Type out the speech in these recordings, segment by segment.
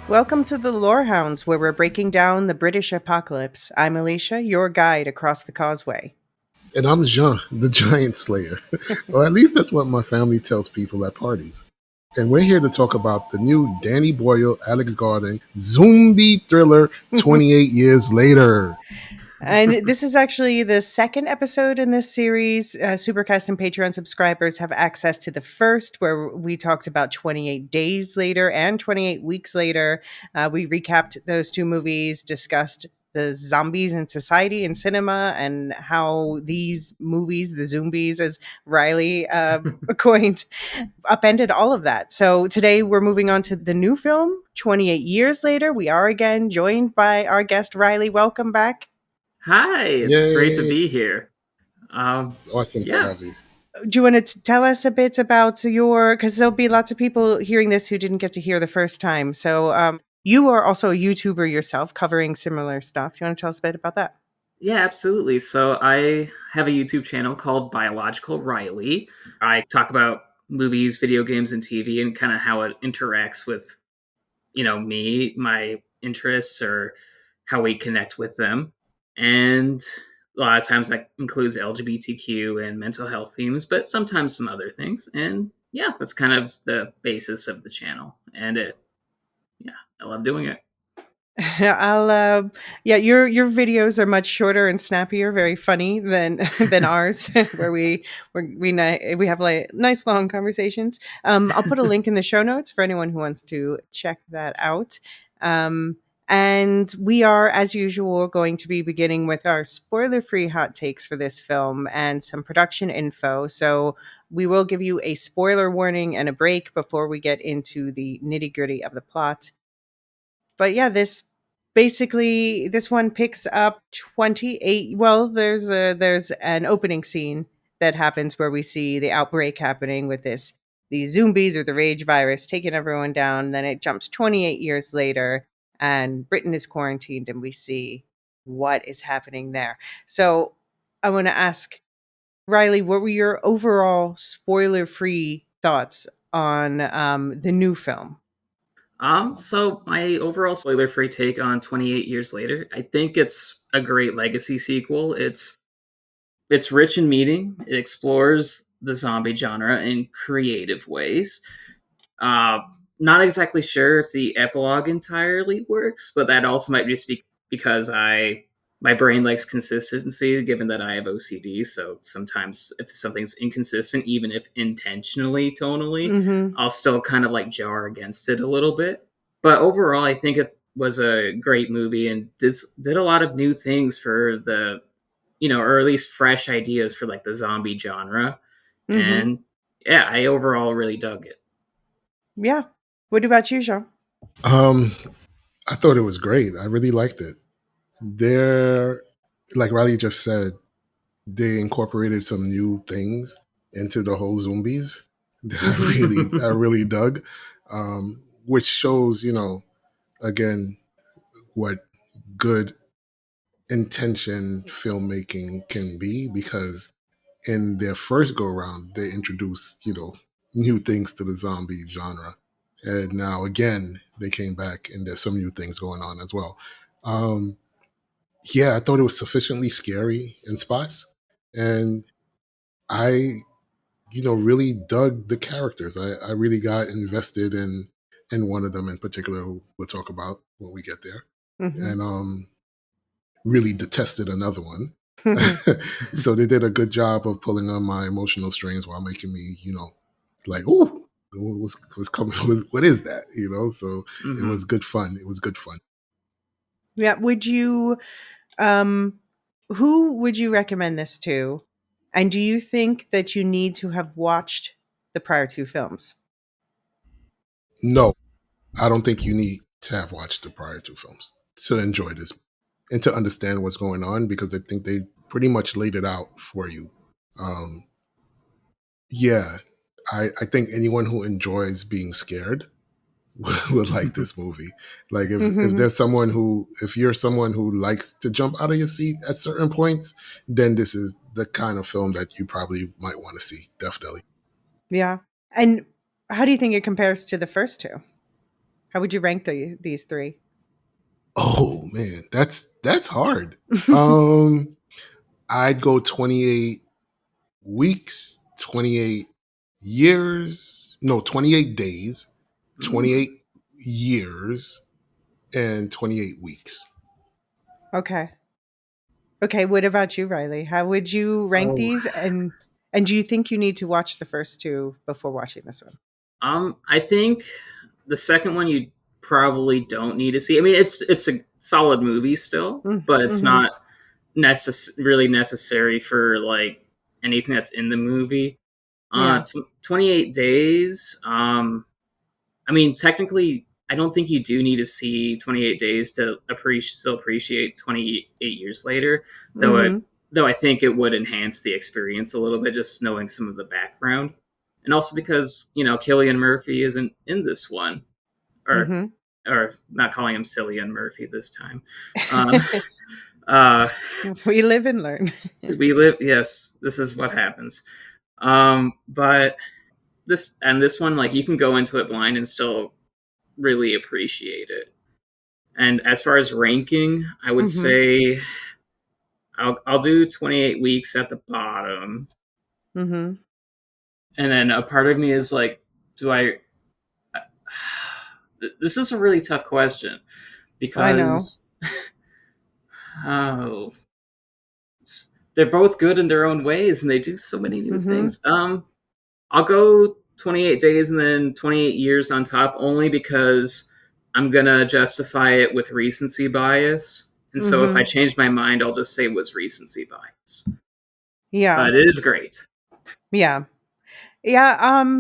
Welcome to the Lorehounds, where we're breaking down the British apocalypse. I'm Alicia, your guide across the causeway. And I'm Jean, the Giant Slayer. Or at least that's what my family tells people at parties. And we're here to talk about the new Danny Boyle Alex Garland zombie thriller 28 years later. And this is actually the second episode in this series. Supercast and Patreon subscribers have access to the first, where we talked about 28 days later and 28 weeks later. We recapped those two movies, discussed the zombies in society and cinema, and how these movies, the zombies, as Riley coined, upended all of that. So today we're moving on to the new film, 28 years later. We are again joined by our guest, Riley. Welcome back. Hi, it's great to Yay! be here. Awesome to Yeah, have you. Do you want to tell us a bit about your, because there'll be lots of people hearing this who didn't get to hear the first time. So you are also a YouTuber yourself covering similar stuff. Do you want to tell us a bit about that? yeah, absolutely. So I have a YouTube channel called Biological Riley. I talk about movies, video games, and TV, and kind of how it interacts with, me, my interests, or how we connect with them. And a lot of times that includes LGBTQ and mental health themes, but sometimes some other things. And yeah, that's kind of the basis of the channel. And yeah, I love doing it. I'll yeah, your videos are much shorter and snappier, very funny than than ours, where we have like nice long conversations. I'll put a link in the show notes for anyone who wants to check that out. Um, and we are, as usual, going to be beginning with our spoiler-free hot takes for this film and some production info. So we will give you a spoiler warning and a break before we get into the nitty-gritty of the plot. But yeah, this one picks up 28. Well, there's an opening scene that happens where we see the outbreak happening with these zombies or the rage virus taking everyone down. Then it jumps 28 years later and Britain is quarantined and we see what is happening there. So I want to ask Riley, what were your overall spoiler-free thoughts on the new film? So my overall spoiler-free take on 28 Years Later, I think it's a great legacy sequel. It's rich in meaning. It explores the zombie genre in creative ways. Uh, Not exactly sure if the epilogue entirely works, but that also might just be because my brain likes consistency, given that I have OCD. So sometimes if something's inconsistent, even if intentionally tonally, Mm-hmm. I'll still kind of like jar against it a little bit. But overall, I think it was a great movie and did a lot of new things for the, or at least fresh ideas for like the zombie genre. Mm-hmm. And yeah, I overall really dug it. Yeah. What about you, Jean? Um, I thought it was great. I really liked it. There, like Riley just said, they incorporated some new things into the whole zombies that I really dug, which shows, again, what good intention filmmaking can be, because in their first go around they introduced new things to the zombie genre, and now again they came back and there's some new things going on as well. um yeah, I thought it was sufficiently scary in spots, and I really dug the characters. I really got invested in one of them in particular, who we'll talk about when we get there, Mhm. and really detested another one. So they did a good job of pulling on my emotional strings while making me, like, ooh, what's coming? What is that? So it was Hmm. good fun. It was good fun. Yeah, would you um who would you recommend this to? And do you think that you need to have watched the prior two films? No, I don't think you need to have watched the prior two films to enjoy this and to understand what's going on, because I think they pretty much laid it out for you. Um, yeah, I think anyone who enjoys being scared would like this movie. Like, if Mhm. there's someone who, if you're someone who likes to jump out of your seat at certain points, then this is the kind of film that you probably might want to see. Definitely. Yeah. And how do you think it compares to the first two? How would you rank these three? Oh man, that's hard. Um, I'd go 28 weeks, 28 years, no, 28 days, Mm. 28 years, and 28 weeks. Okay. Okay, what about you, Riley? How would you rank Oh, these? And do you think you need to watch the first two before watching this one? I think the second one you probably don't need to see. I mean, it's a solid movie still, but it's Mm-hmm. not really necessary for like anything that's in the movie. Yeah. 28 days. I mean, technically, I don't think you do need to see 28 days to still appreciate 28 years later. Though it, Mm-hmm. though I think it would enhance the experience a little bit just knowing some of the background, and also because Killian Murphy isn't in this one, or Mm-hmm. or not calling him Cillian Murphy this time. Uh, uh, We live and learn. we live. Yes, this is what happens. But this one, like you can go into it blind and still really appreciate it. And as far as ranking, I would Mm-hmm. say I'll do 28 weeks at the bottom, Mm-hmm. and then a part of me is like, do I? This is a really tough question I know. because oh, they're both good in their own ways, and they do so many new Mm-hmm. things. I'll go 28 days and then 28 years on top, only because I'm gonna justify it with recency bias. And so if I Mm-hmm. change my mind, I'll just say it was recency bias. Yeah. But it is great. Yeah. Yeah,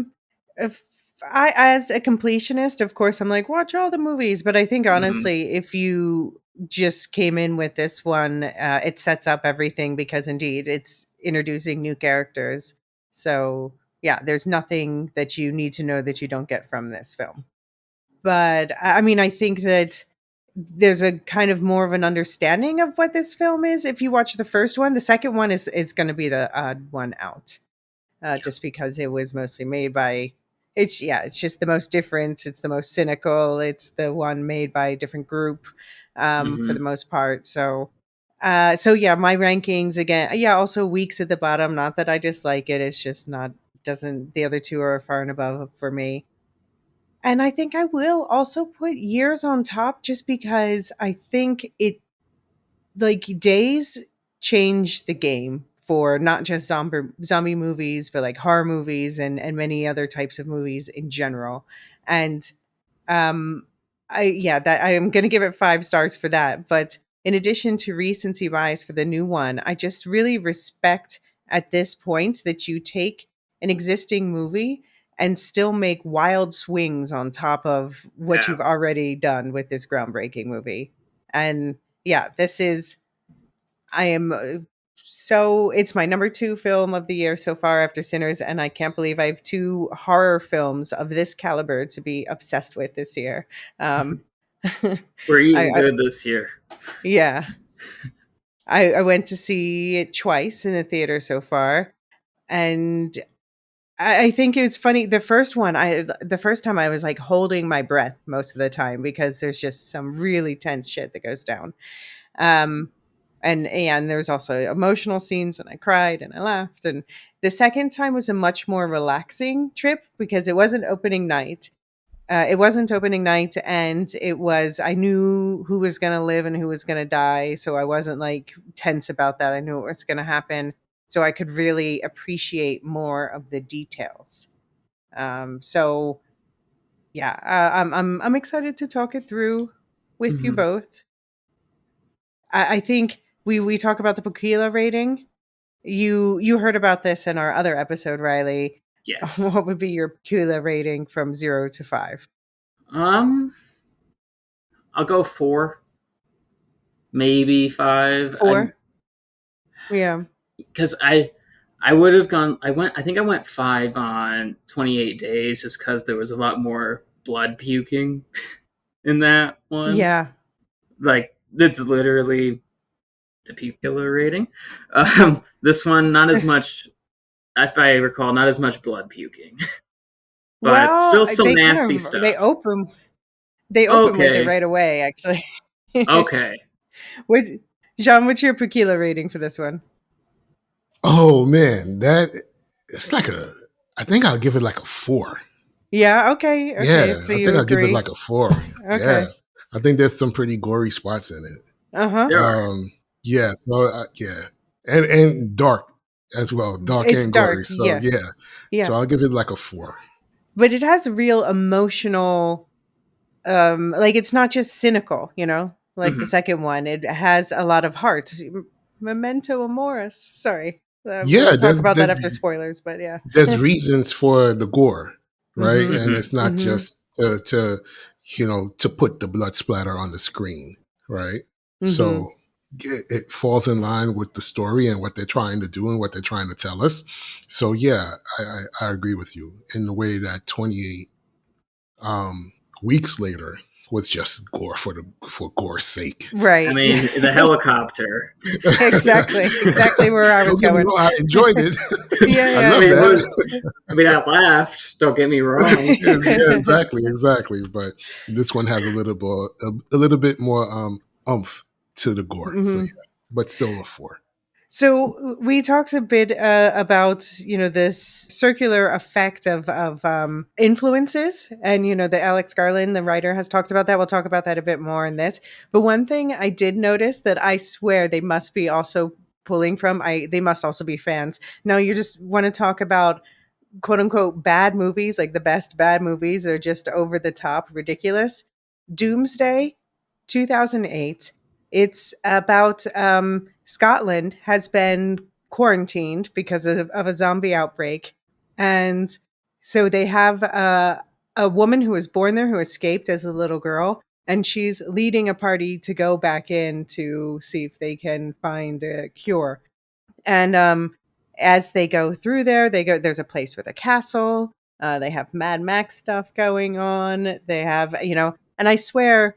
if I as a completionist, of course, I'm like, watch all the movies, but I think Hmm. honestly, if you just came in with this one, it sets up everything because indeed it's introducing new characters. So, yeah, there's nothing that you need to know that you don't get from this film. But I mean, I think that there's a kind of more of an understanding of what this film is if you watch the first one. The second one is going to be the odd one out, Yeah. just because it was mostly made by it's just the most different, it's the most cynical, it's the one made by a different group, for the Hmm. most part. So so yeah, my rankings again, yeah, also weeks at the bottom, not that I dislike it, it's just not, doesn't, the other two are far and above for me. And I think I will also put years on top just because I think it, like, days change the game for not just zombie movies, but like horror movies and many other types of movies in general. And um I yeah, that I am going to give it 5 stars for that. But in addition to recency bias for the new one, I just really respect at this point that you take an existing movie and still make wild swings on top of what Yeah. you've already done with this groundbreaking movie. And yeah, this is, I am so it's my number 2 film of the year so far after Sinners, and I can't believe I have 2 horror films of this caliber to be obsessed with this year. Um, We're eating I good this year. yeah, I went to see it twice in the theater so far, and I think it's funny. The first time I was like holding my breath most of the time because there's just some really tense shit that goes down. Um, and there was also emotional scenes, and I cried and I laughed. And the second time was a much more relaxing trip because it wasn't opening night, and it was, I knew who was going to live and who was going to die, so I wasn't like tense about that. I knew it was going to happen, so I could really appreciate more of the details. So yeah, I'm excited to talk it through with you Hmm. both. I think we talk about the Pokila rating. You heard about this in our other episode, Riley. Yes. What would be your Pokila rating from 0 to 5? Um, I'll go 4, maybe 5. I'm 4. Yeah. because I would have gone. I think I went 5 on 28 days, just because there was a lot more blood puking in that one. Yeah. Like that's literally the pupilla rating. This one, not as much. If I recall, not as much blood puking, but Well, still some they kind nasty of they stuff. open They open with it Okay. right away, actually. Okay. What's, Jean, what's your Pukila rating for this one? Oh man, that it's like a. I think I'll give it like a 4. Yeah, okay, okay. Yeah, So I you think I'll give it agree. like a 4. Yeah, Okay. I think there's some pretty gory spots in it. Uh-huh. There are. Yeah, so yeah, and dark as well, dark It's and gory. dark, So yeah. yeah, Yeah. so I'll give it like a 4. But it has a real emotional like it's not just cynical, like the Mhm. second one. It has a lot of heart. Memento Amoris. Sorry. Yeah, We'll talk about that after spoilers, but yeah. there's reasons for the gore, right? Mhm. And Mhm. it's not Mhm. just to put the blood splatter on the screen, right? Mhm. So it falls in line with the story and what they're trying to do and what they're trying to tell us. So yeah, I agree with you in the way that 28 weeks later was just gore for gore's sake. I Right. Yeah. mean, the helicopter. Exactly. Exactly where I was Don't get me going. wrong, I enjoyed it. Yeah, I yeah, I love mean, it yeah. that. was. I mean, I laughed. Don't get me wrong. Yeah, exactly. But this one has a little bit more umph to the gore. So Mhm. yeah, but still a 4. So we talked a bit about this circular effect of influences, and the Alex Garland, the writer, has talked about that. We'll talk about that a bit more in this. But one thing I did notice that I swear they must be also pulling from. They must also be fans. Now you just want to talk about quote unquote bad movies, like the best bad movies are just over the top ridiculous. Doomsday 2008. It's about Scotland has been quarantined because of a zombie outbreak, and so they have a woman who was born there who escaped as a little girl, and she's leading a party to go back in to see if they can find a cure. And as they go through there, there's a place with a castle. They have Mad Max stuff going on. They have, and I swear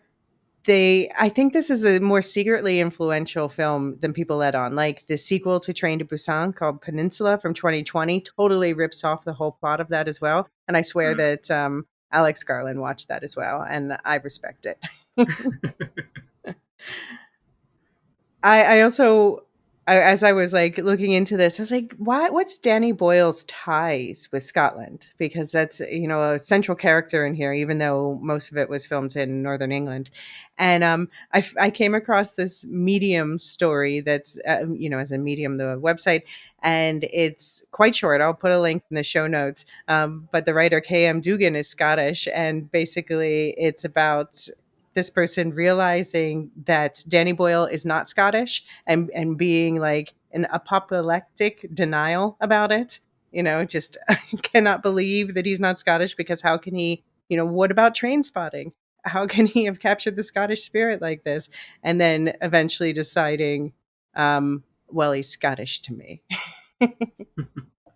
I think this is a more secretly influential film than people let on. Like the sequel to Train to Busan called Peninsula from 2020 totally rips off the whole plot of that as well. And I swear Mm. that Alex Garland watched that as well, and I respect it. I also, as I was like looking into this, I was like, why? What's Danny Boyle's ties with Scotland? Because that's a central character in here, even though most of it was filmed in Northern England. And I came across this Medium story that's as a Medium, the website, and it's quite short. I'll put a link in the show notes. But the writer K.M. Dugan is Scottish, and basically it's about this person realizing that Danny Boyle is not Scottish, and being like an apoplectic denial about it. Just cannot believe that he's not Scottish, because how can he, what about Train Spotting? How can he have captured the Scottish spirit like this? And then eventually deciding, well, he's Scottish to me.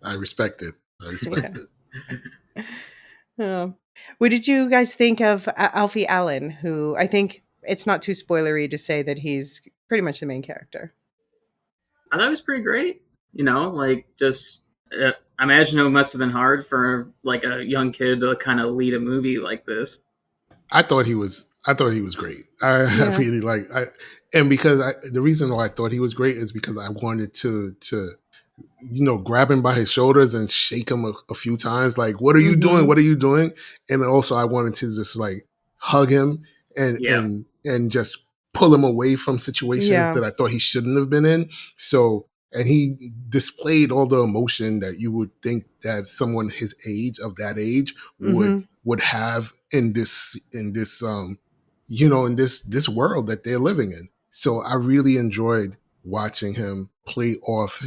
I respect it. I Yeah. respect it. Oh. What did you guys think of Alfie Allen, who I think it's not too spoilery to say that he's pretty much the main character? I thought it was pretty great. Like just. I imagine it must have been hard for like a young kid to kind of lead a movie like this. I thought he was great. I Yeah. really and because the reason why I thought he was great is because I wanted to grab him by his shoulders and shake him a few times. Like, what are you doing? Mhm. What are you doing? And also, I wanted to just like hug him and Yeah. and just pull him away from situations Yeah. that I thought he shouldn't have been in. So, and he displayed all the emotion that you would think that someone his age, of that age, Mhm. would have in this world that they're living in. So I really enjoyed watching him play off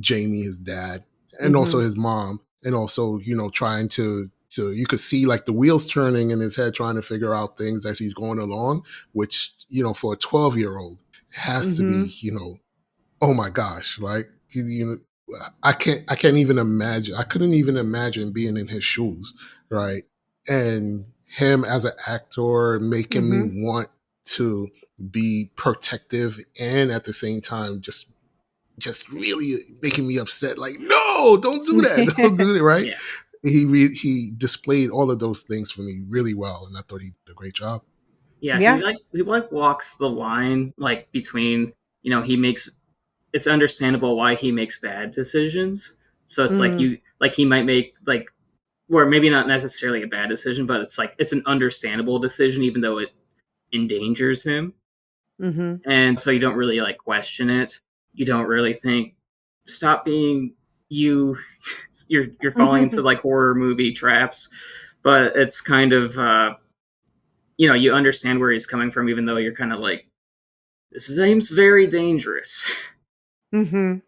Jamie, his dad, and also Mhm. his mom, and also trying to you could see like the wheels turning in his head, trying to figure out things as he's going along, which for a 12-year-old has to be Mhm. oh my gosh, like I can't even imagine. I couldn't even imagine being in his shoes, right? And him as an actor making me Mhm. want to be protective and at the same time just really making me upset. Like, no, don't do that. Don't do it, right? Yeah. he displayed all of those things for me really well, and I thought he did a great job. Yeah, Yeah. he like walks the line like between, he makes, it's understandable why he makes bad decisions. So it's like Mm, he might make like, or maybe not necessarily a bad decision, but it's like it's an understandable decision even though it endangers him. mhm. And so you don't really like question it. You don't really think, stop being you. You're falling into like horror movie traps. But it's kind of you understand where he's coming from, even though you're kind of like, this seems very dangerous. Mhm.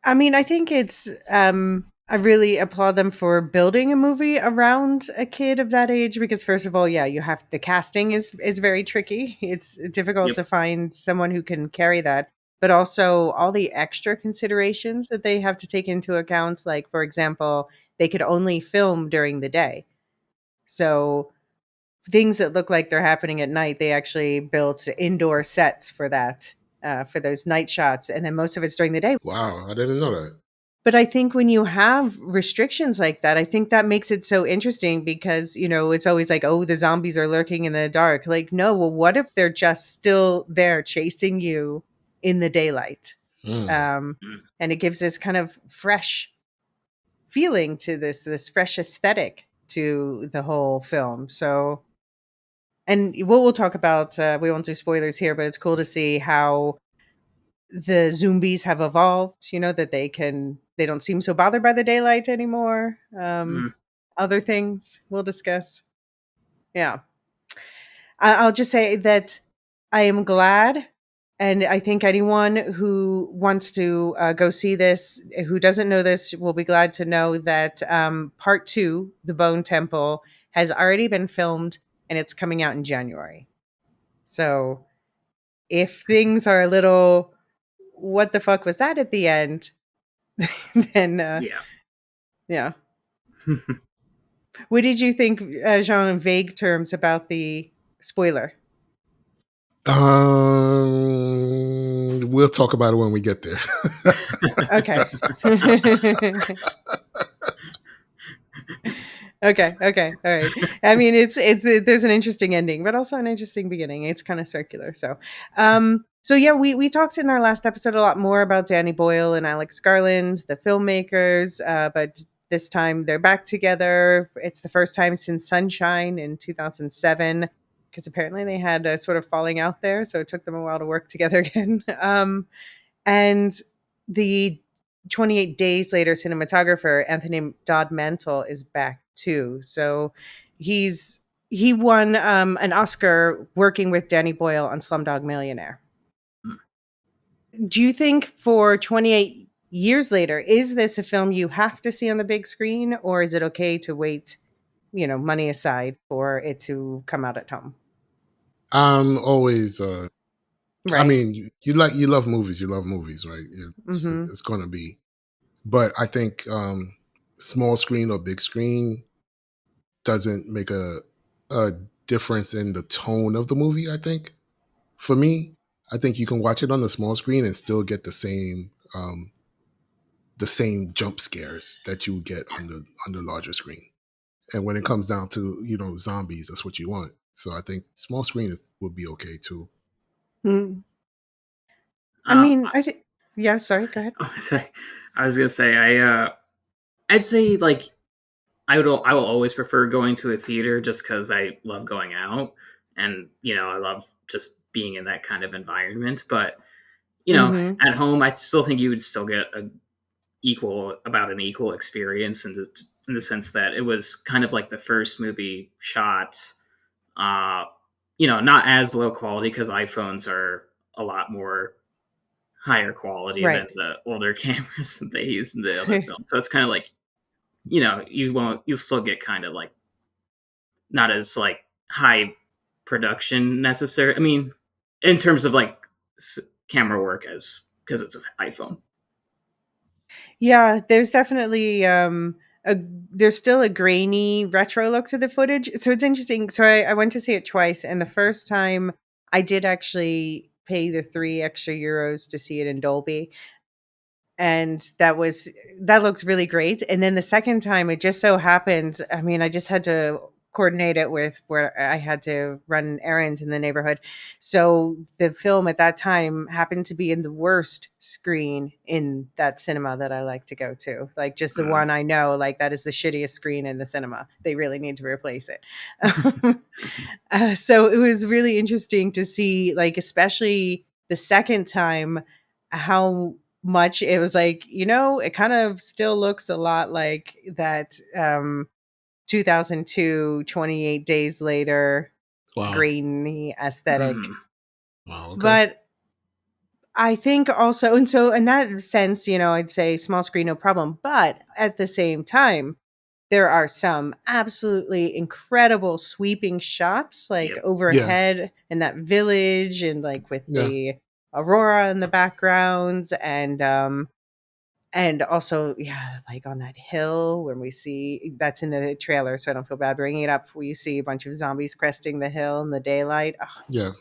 I mean, I think I really applaud them for building a movie around a kid of that age because first of all, yeah, you have the casting is very tricky. It's difficult Yep. to find someone who can carry that, but also all the extra considerations that they have to take into account, like for example, they could only film during the day. So things that look like they're happening at night, they actually built indoor sets for that, for those night shots, and then most of it's during the day. Wow, I didn't know that. But I think when you have restrictions like that, I think that makes it so interesting because, it's always like, oh, the zombies are lurking in the dark. Like, no, well, what if they're just still there chasing you in the daylight? Mm. Um, Mm. and it gives this kind of fresh feeling to this fresh aesthetic to the whole film. So, and we'll talk about, we won't do spoilers here, but it's cool to see how the zombies have evolved, that they don't seem so bothered by the daylight anymore. Mm. Other things we'll discuss. Yeah. I'll just say that I am glad, and I think anyone who wants to go see this, who doesn't know this, will be glad to know that part two, The Bone Temple, has already been filmed and it's coming out in January. So if things are a little, what the fuck was that at the end? Then, Yeah. yeah. What did you think, Jean, in vague terms about the spoiler? We'll talk about it when we get there. Okay. Okay, okay, all right. I mean, there's an interesting ending, but also an interesting beginning. It's kind of circular. So yeah, we talked in our last episode a lot more about Danny Boyle and Alex Garland, the filmmakers, but this time they're back together. It's the first time since Sunshine in 2007, because apparently they had a sort of falling out there, so it took them a while to work together again. And the 28 Days Later cinematographer Anthony Dodd Mantle is back too. So he won an Oscar working with Danny Boyle on Slumdog Millionaire. Do you think for 28 years later, is this a film you have to see on the big screen, or is it okay to wait, money aside, for it to come out at home? I'm always. I Right. mean, you love movies. You love movies, right? Mm-hmm. It's going to be. But I think small screen or big screen doesn't make a difference in the tone of the movie. I think for me, I think you can watch it on the small screen and still get the same jump scares that you would get on the larger screen. And when it comes down to zombies, that's what you want. So I think small screen would be okay too. Mm. I um, mean, I think. Yeah. Sorry. Go ahead. sorry. I was gonna say I'd say like I will always prefer going to a theater just because I love going out and I love just being in that kind of environment. But Mm-hmm. at home, I still think you would still get an equal experience in the sense that it was kind of like the first movie shot, uh, not as low quality because iPhones are a lot more higher quality than Right. the older cameras that they use in the other films. So it's kind of like you'll still get kind of like not as like high production necessary. I mean, in terms of like camera work as because it's an iPhone. Yeah, there's definitely a there's still a grainy retro look to the footage. So it's interesting. So I went to see it twice, and the first time I did actually pay the 3 extra euros to see it in Dolby. and that looked really great. And then the second time, it just so happened, I mean, I just had to coordinate it with where I had to run an errand in the neighborhood. So the film at that time happened to be in the worst screen in that cinema that I like to go to. Like, just the Mm. one I know, like, that is the shittiest screen in the cinema. They really need to replace it. So it was really interesting to see, like, especially the second time, how much it was like, it kind of still looks a lot like that 2002 28 Days Later Wow. grainy aesthetic. Mhm. Wow. Okay. But I think also, and so in that sense, I'd say small screen, no problem. But at the same time, there are some absolutely incredible sweeping shots, like Yep. Yeah. overhead in that village, and like with Yeah. the aurora in the background, and also, yeah, like on that hill when we see that's in the trailer, so I don't feel bad bringing it up. Where you see a bunch of zombies cresting the hill in the daylight. Oh, Yeah.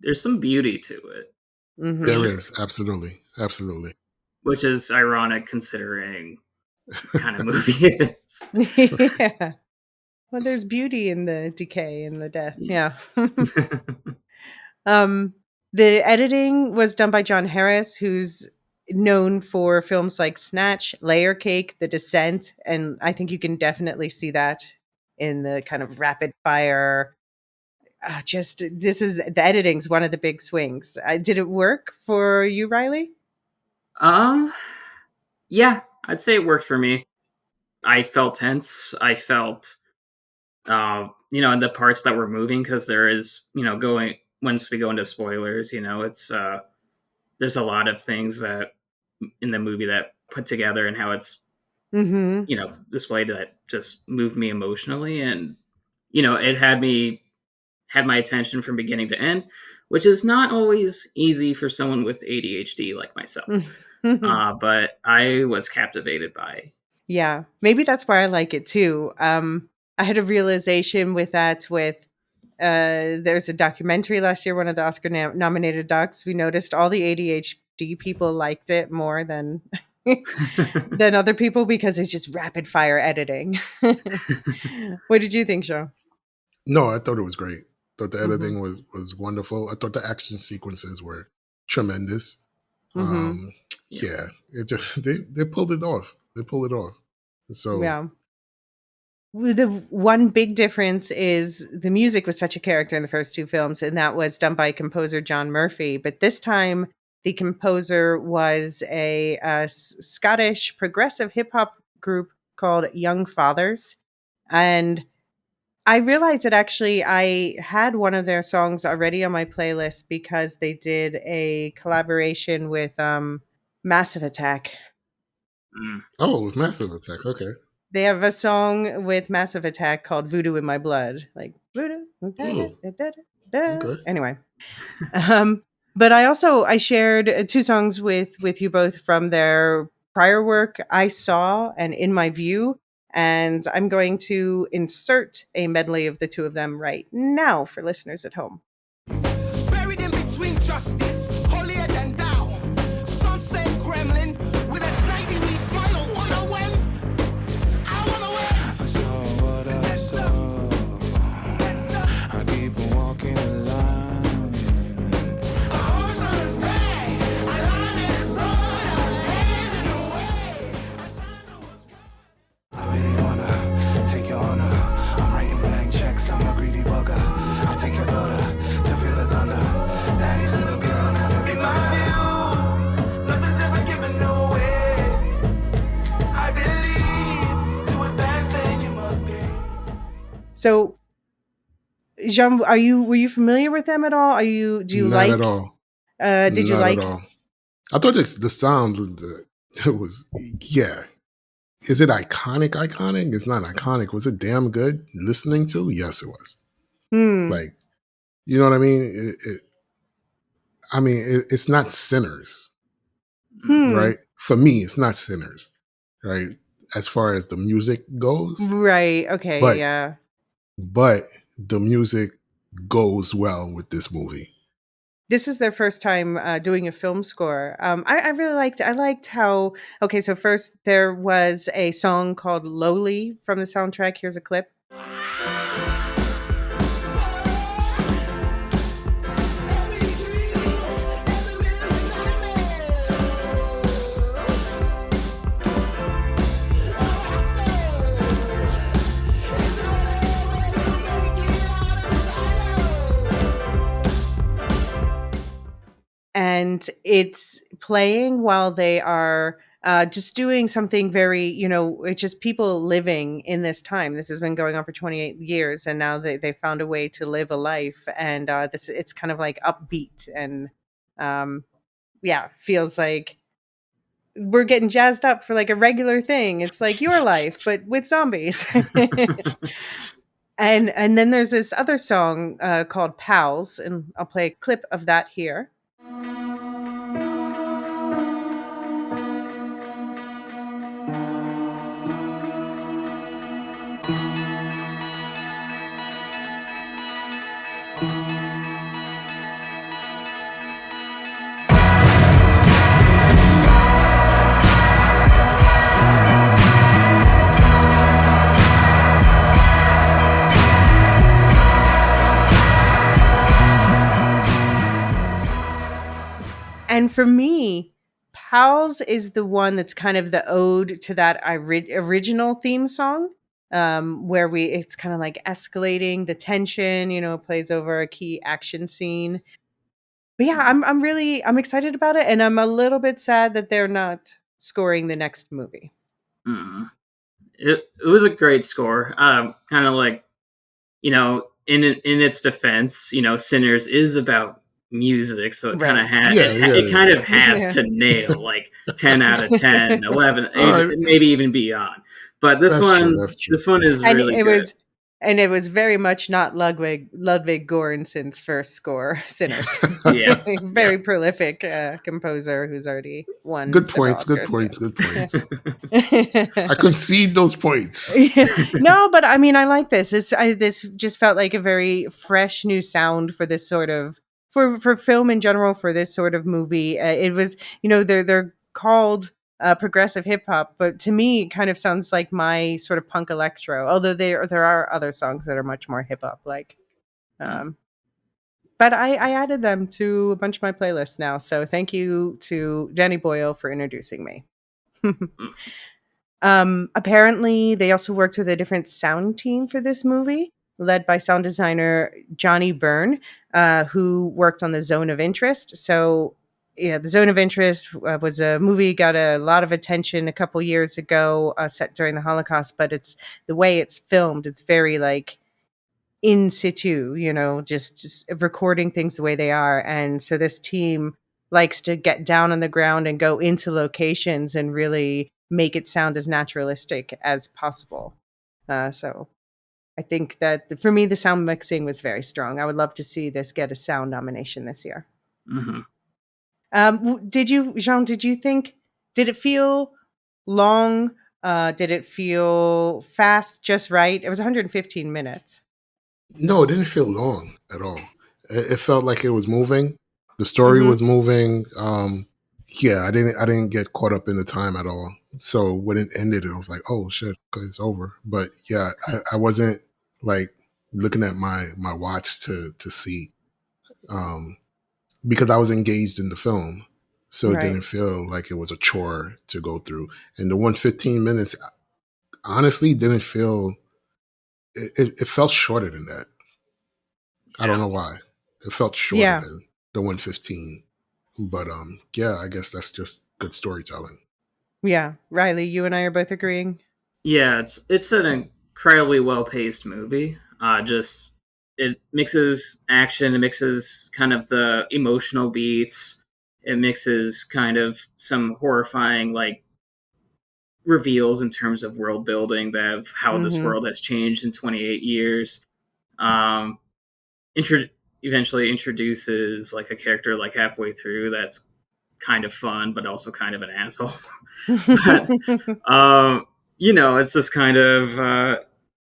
There's some beauty to it, for There mm-hmm. sure, is absolutely, absolutely. which is ironic considering kind of movie it is. Yeah. Well, there's beauty in the decay and the death. Yeah. Yeah. Um, the editing was done by John Harris, who's known for films like Snatch, Layer Cake, The Descent, and I think you can definitely see that in the kind of rapid fire. Just this is the editing's one of the big swings. Did it work for you, Riley? um, yeah, I'd say it worked for me. I felt tense. I felt, in the parts that were moving, because there is, going once we go into spoilers, it's there's a lot of things that in the movie that put together and how it's Mm-hmm. displayed that just moved me emotionally, and it had my attention from beginning to end, which is not always easy for someone with ADHD like myself. But I was captivated by. Yeah, maybe that's why I like it too. I had a realization with that. There's a documentary last year, one of the Oscar nominated docs. We noticed all the ADHD people liked it more than than other people because it's just rapid fire editing. What did you think, Joe? No, I thought it was great. Thought the Mm-hmm. editing was wonderful. I thought the action sequences were tremendous. Mm-hmm. Um, Yeah. yeah, it just they pulled it off. They pulled it off. So Yeah. The one big difference is the music was such a character in the first two films, and that was done by composer John Murphy. But this time, the composer was a Scottish progressive hip hop group called Young Fathers. And I realized that actually I had one of their songs already on my playlist because they did a collaboration with Massive Attack. Mm. oh, it was Massive Attack. Okay. They have a song with Massive Attack called "Voodoo in My Blood," like voodoo. Da, da, Oh, da, da, da. okay. Anyway, um, but I shared two songs with you both from their prior work, "I Saw" and "In My View," and I'm going to insert a medley of the two of them right now for listeners at home. Buried in between justice, holier than thou. Sunset gremlin with a snidey wee smile. Wanna win? I wanna win. I saw what I saw. I keep on walking the line. A horse on his back, a lion in his blood, a hand in the way. A Santa was gone. I really wanna take your honor. I'm writing blank checks, I'm a greedy bugger. I take your daughter to feel the thunder. Daddy's little girl, not every view. Nothing's ever given away. I believe to advance, then you must pay. So, Jean, were you familiar with them at all? Do you Not at like? all. Did you Not at like? all. I thought the sound it was yeah. Is it iconic? Iconic? It's not iconic. Was it damn good listening to? Yes, it was. Hmm. Like, you know what I mean? It's not Sinners, Mm. Hmm. right? For me, it's not Sinners, right? As far as the music goes, Right. Okay. but Yeah. but the music goes well with this movie. this is their first time doing a film score. I really liked. I liked how. Okay, so first there was a song called "Lowly" from the soundtrack. Here's a clip. And it's playing while they are just doing something very, it's just people living in this time. This has been going on for 28 years, and now they found a way to live a life. And it's kind of like upbeat and, yeah, feels like we're getting jazzed up for like a regular thing. It's like your life, but with zombies. And then there's this other song called "Pals," and I'll play a clip of that here. And for me, Pals is the one that's kind of the ode to that original theme song, where it's kind of like escalating the tension, plays over a key action scene. But yeah, I'm excited about it, and I'm a little bit sad that they're not scoring the next movie. Mm. It was a great score. Kind of like, in its defense, Sinners is about music, so it kind of Right. it kind of has Yeah. to nail like 10 out of 10, 11, All right. maybe even beyond. But That's true. That's true. this one is And really it good. was very much not Ludwig Göransson's first score, Sinners. Yeah. Very prolific composer who's already won Good several points. Good Oscars, points. yeah. Good points. I concede those points. No, but I mean, I like this. This just felt like a very fresh new sound for this sort of for film in general, for this sort of movie. It was, they're called progressive hip hop, but to me, it kind of sounds like my sort of punk electro. Although there are other songs that are much more hip hop like. But I added them to a bunch of my playlists now. So thank you to Danny Boyle for introducing me. Apparently, they also worked with a different sound team for this movie, led by sound designer Johnny Byrne, who worked on The Zone of Interest. So, yeah, The Zone of Interest was a movie, got a lot of attention a couple years ago, set during the Holocaust. But it's the way it's filmed; it's very like in situ, just recording things the way they are. And so this team likes to get down on the ground and go into locations and really make it sound as naturalistic as possible. So I think that for me, the sound mixing was very strong. I would love to see this get a sound nomination this year. Mm-hmm. Jean, did it feel long? Did it feel fast, just right? It was 115 minutes. No, it didn't feel long at all. It felt like it was moving. The story was moving. Yeah, I didn't get caught up in the time at all. So when it ended, I was like, oh shit, it's over. But yeah, I wasn't like looking at my watch to see, because I was engaged in the film. So it Right. didn't feel like it was a chore to go through. And the 115 minutes, honestly, didn't feel. It felt shorter than that. I don't know why. It felt shorter Yeah. than the 115. But yeah, I guess that's just good storytelling. Yeah. Riley, you and I are both agreeing. Yeah, it's an incredibly well paced movie. Just it mixes action, it mixes kind of the emotional beats, it mixes kind of some horrifying like reveals in terms of world building that of how this world has changed in 28 years. Um, eventually introduces like a character like halfway through that's kind of fun, but also kind of an asshole. But it's just kind of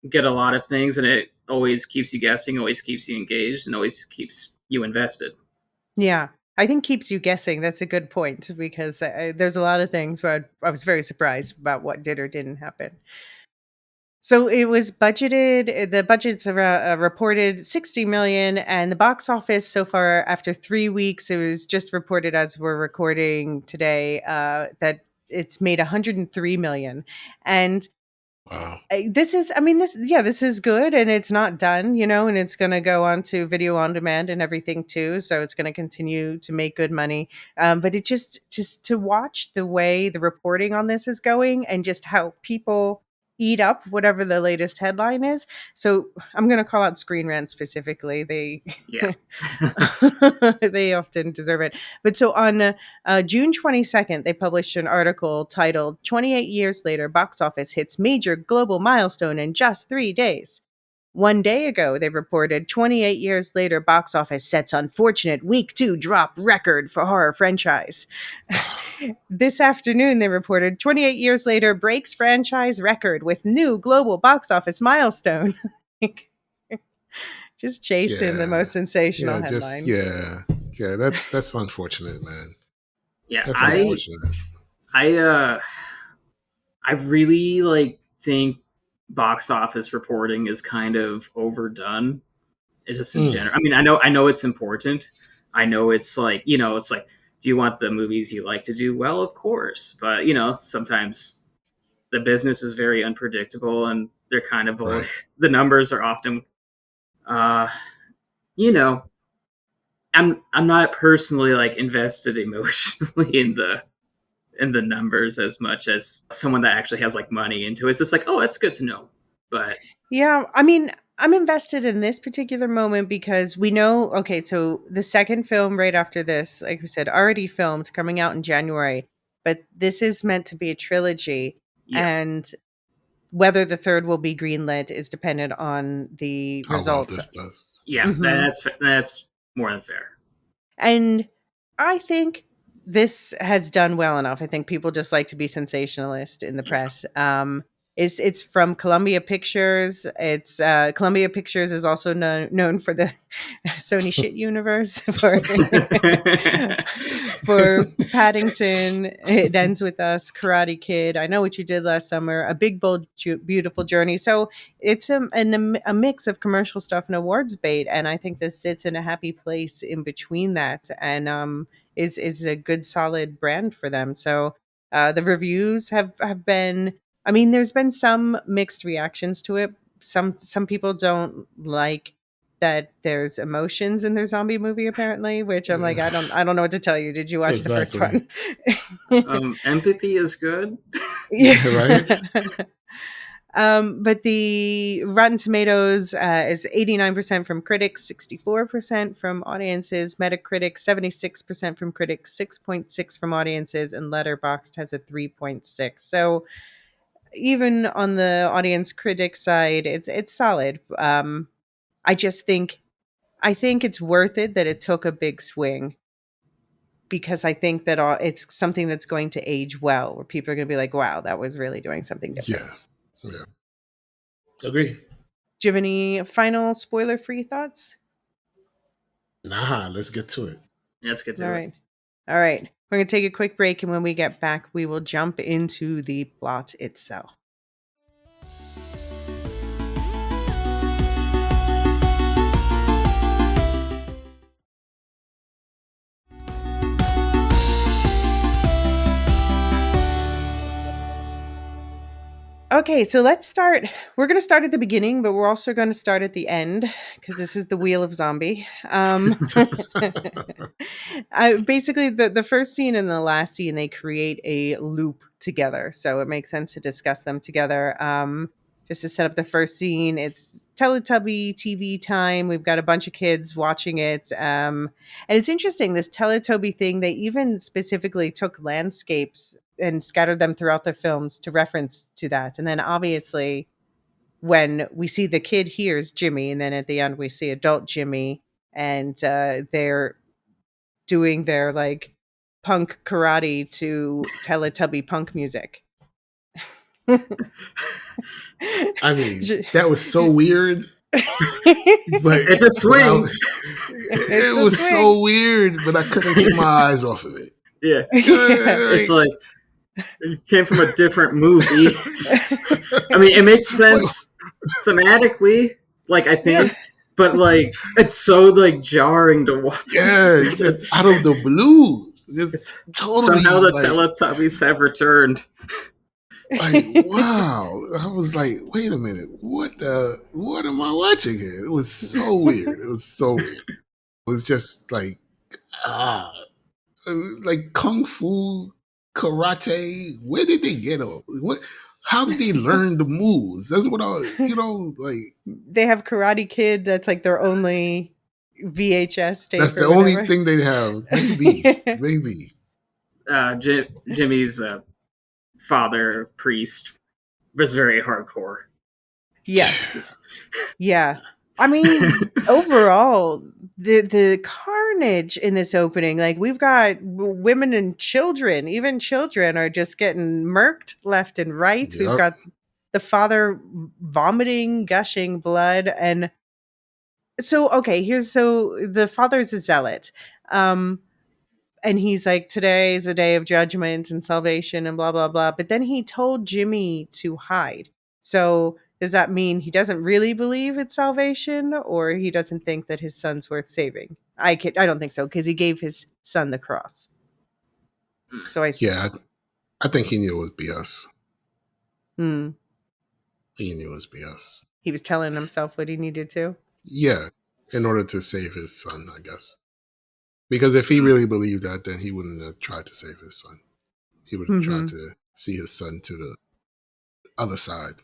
get a lot of things, and it always keeps you guessing, always keeps you engaged, and always keeps you invested. Yeah. I think keeps you guessing. That's a good point because there's a lot of things where I was very surprised about what did or didn't happen. So it was budgeted. The budget's around, reported 60 million, and the box office so far after 3 weeks, it was just reported as we're recording today that it's made 103 million. And Wow. this is, I mean, this is good, and it's not done, and it's going to go on to video on demand and everything too. So it's going to continue to make good money. But it just to watch the way the reporting on this is going and just how people eat up whatever the latest headline is. So I'm going to call out Screen Rant specifically. They Yeah. they often deserve it. But so on June 22nd, they published an article titled 28 Years Later, Box Office Hits Major Global Milestone in Just 3 Days. One day ago, they reported 28 years later, box office sets unfortunate week 2 drop record for horror franchise. This afternoon, they reported 28 years later breaks franchise record with new global box office milestone. Just chasing the most sensational Yeah, headline. yeah. That's unfortunate, man. Yeah, That's I unfortunate. I really think box office reporting is kind of overdone. It's just in Mm, general. I mean, I know it's important. I know it's like, do you want the movies you like to do well? Of course, but sometimes the business is very unpredictable, and they're kind of right. the numbers are often, uh, you know, I'm not personally like invested emotionally in the numbers as much as someone that actually has like money into it. It's just like, oh, it's good to know. But Yeah, I mean, I'm invested in this particular moment because we know, okay, so the second film right after this, like we said, already filmed, coming out in January, but this is meant to be a trilogy. yeah, And whether the third will be greenlit is dependent on the How well results. this does. yeah, Yeah. Mhm. that's more than fair. And I think this has done well enough. I think people just like to be sensationalist in the Yeah. press. It's from Columbia Pictures. It's Columbia Pictures is also known for the Sony shit universe for Paddington. It ends with us, Karate Kid. I Know What You Did Last Summer, A Big Bold Beautiful Journey. So it's a mix of commercial stuff and awards bait, and I think this sits in a happy place in between that, and is a good solid brand for them. So the reviews have been. I mean, there's been some mixed reactions to it. Some people don't like that there's emotions in their zombie movie apparently, which I'm like, I don't know what to tell you. Did you watch the first Exactly. one? Empathy is good. Yeah. Right? But the Rotten Tomatoes is 89% from critics, 64% from audiences, Metacritic 76% from critics, 6.6 from audiences, and Letterboxd has a 3.6. So even on the audience critic side, it's solid. I think it's worth it that it took a big swing because I think that it's something that's going to age well, where people are going to be like, "Wow, that was really doing something different." Yeah. Yeah. Agree. Do you have any final spoiler-free thoughts? Nah, let's get to it. Let's get All to it. right. All right. We're going to take a quick break, and when we get back, we will jump into the plot itself. Okay, so let's start. We're going to start at the beginning, but we're also going to start at the end because this is the Wheel of Zombie. Basically, the first scene and the last scene, they create a loop together. So it makes sense to discuss them together. Just to set up the first scene, it's Teletubby TV time. We've got a bunch of kids watching it. And it's interesting, this Teletubby thing, they even specifically took landscapes and scattered them throughout the films to reference to that. And then obviously when we see the kid hears Jimmy, and then at the end we see adult Jimmy, and they're doing their like punk karate to Teletubby punk music. I mean, that was so weird. But It's a swing. it a was swing. so weird, but I couldn't take my eyes off of it. Yeah. Yeah. It's like it came from a different movie. I mean, it makes sense thematically, like I think, but like it's so like jarring to watch. Yeah, it's just out of the blue. Just It's totally somehow the like Teletubbies have returned. wow. I was like, wait a minute, what am I watching here? It was so weird. It was so weird. It was just ah like kung fu, karate. Where did they get all what how did they learn the moves? That's what like They have Karate Kid. That's like their only VHS tape that's the or only whatever. thing they have. Maybe. Jimmy's father priest was very hardcore. Yes. Yeah. I mean, overall, the carnage in this opening, like we've got women and children, even children are just getting murked left and right. We've Yep. got the father vomiting, gushing blood. And so, okay, so the father's a zealot. And he's like, today is a day of judgment and salvation and blah, blah, blah. But then he told Jimmy to hide. So does that mean he doesn't really believe it's salvation, or he doesn't think that his son's worth saving? I don't think so, because he gave his son the cross. So Yeah, I think he knew it was BS. Hmm, He knew it was BS. he was telling himself what he needed to. Yeah, in order to save his son, I guess. Because if he really believed that, then he wouldn't have tried to save his son. He would have tried to see his son to the other side.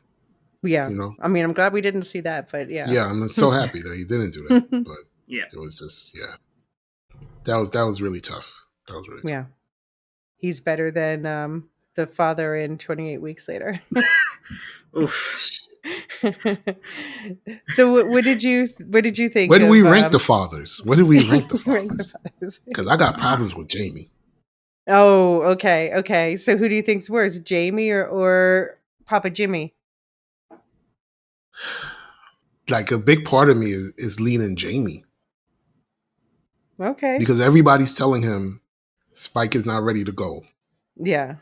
Yeah. You know? I mean, I'm glad we didn't see that, but yeah. Yeah, I'm so happy that he didn't do that. But Yeah. it was just that was really tough. That was really tough. Yeah. He's better than the father in 28 Weeks Later. Oof. So what did you think? Where do we rank the fathers? Where do we rank the rank the fathers? fathers? Because I got problems with Jamie. Oh, okay. So who do you think's worse, Jamie or Papa Jimmy? Like a big part of me is leaning Jamie. Okay. Because everybody's telling him Spike is not ready to go. Yeah.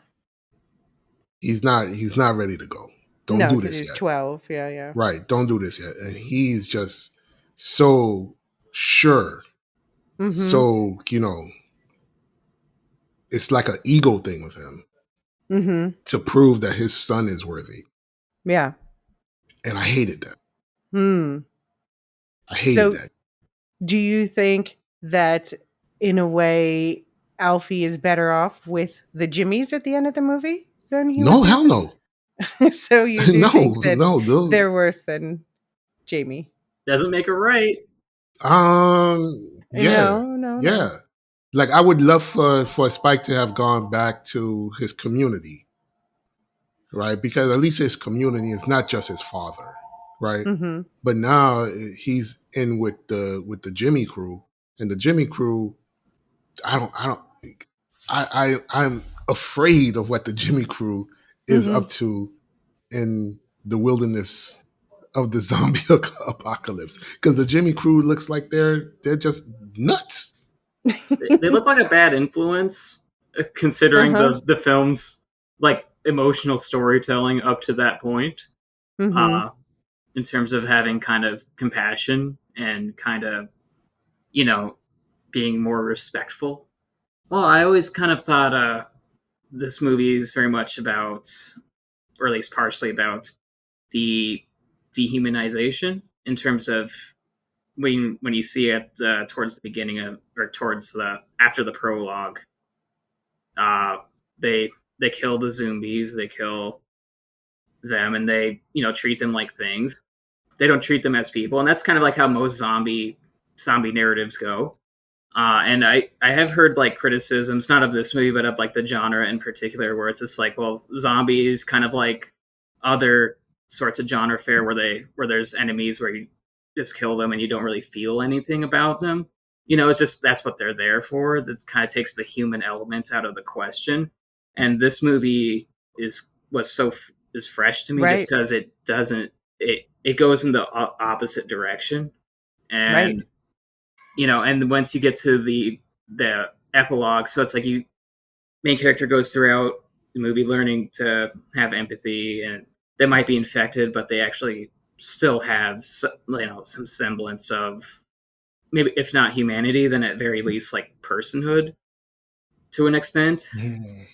He's not ready to go. Don't do this he's yet. 12. Yeah. Right. Don't do this yet. And he's just so sure. Mm-hmm. So, it's like an ego thing with him to prove that his son is worthy. Yeah. And I hated that. I hated that. Do you think that in a way Alfie is better off with the Jimmies at the end of the movie than he No, would be hell with no. So you do think that dude. they're worse than Jamie? Doesn't make it right. Yeah. No. Yeah. Like I would love for Spike to have gone back to his community. Right? Because at least his community is not just his father. Right? Mm-hmm. But now he's in with the Jimmy crew. And the Jimmy crew, I'm afraid of what the Jimmy crew is up to in the wilderness of the zombie apocalypse. Because the Jimmy crew looks like they're just nuts. They look like a bad influence, considering the film's like emotional storytelling up to that point. In terms of having kind of compassion and kind of, being more respectful. Well, I always kind of thought this movie is very much about, or at least partially about, the dehumanization in terms of when you see it towards the beginning of, or towards the after the prologue, they kill the zombies, they kill them, and they treat them like things. They don't treat them as people, and that's kind of like how most zombie narratives go. And I have heard like criticisms, not of this movie, but of like the genre in particular, where it's just like, well, zombies kind of like other sorts of genre fare where there's enemies where you just kill them and you don't really feel anything about them. It's just that's what they're there for. That kind of takes the human element out of the question. And this movie is fresh to me, Right. just because it it goes in the opposite direction, Right. and and once you get to the epilogue, so it's like you main character goes throughout the movie learning to have empathy, and they might be infected, but they actually still have some semblance of, maybe if not humanity, then at very least like personhood to an extent. Mm.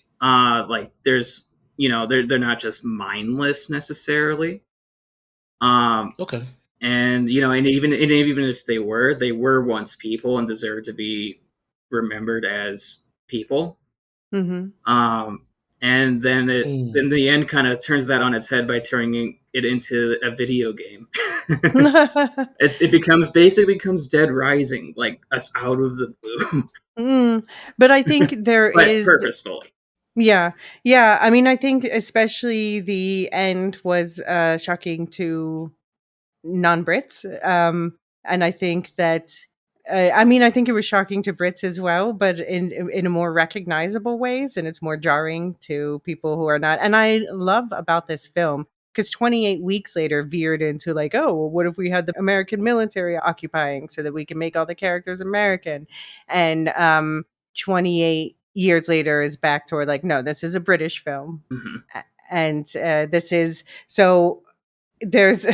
Like there's they're not just mindless necessarily. Um, Okay. and and even if they were once people and deserve to be remembered as people. Mm-hmm. Um, and then Mm. then the end kind of turns that on its head by turning it into a video game. It becomes Dead Rising, like us out of the blue, Mm. But I think there but is, purposefully. yeah, yeah. I mean, I think especially the end was shocking to non-Brits. And I think that, I mean, I think it was shocking to Brits as well, but in a more recognizable ways, and it's more jarring to people who are not. And I love about this film because 28 weeks later veered into like, oh, well, what if we had the American military occupying so that we can make all the characters American? And 28 years later is back toward like, no, this is a British film. Hmm. And this is so there's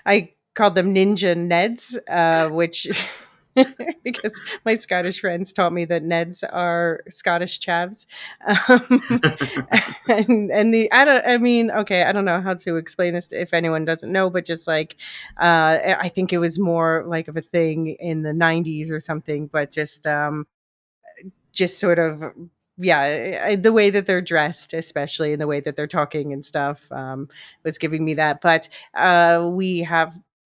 I called them Ninja Neds, which because my Scottish friends taught me that Neds are Scottish chavs. Um, and the I mean, okay, I don't know how to explain this if anyone doesn't know, but just like I think it was more like of a thing in the 90s or something, but just sort of, yeah, the way that they're dressed, especially in the way that they're talking and stuff, was giving me that. But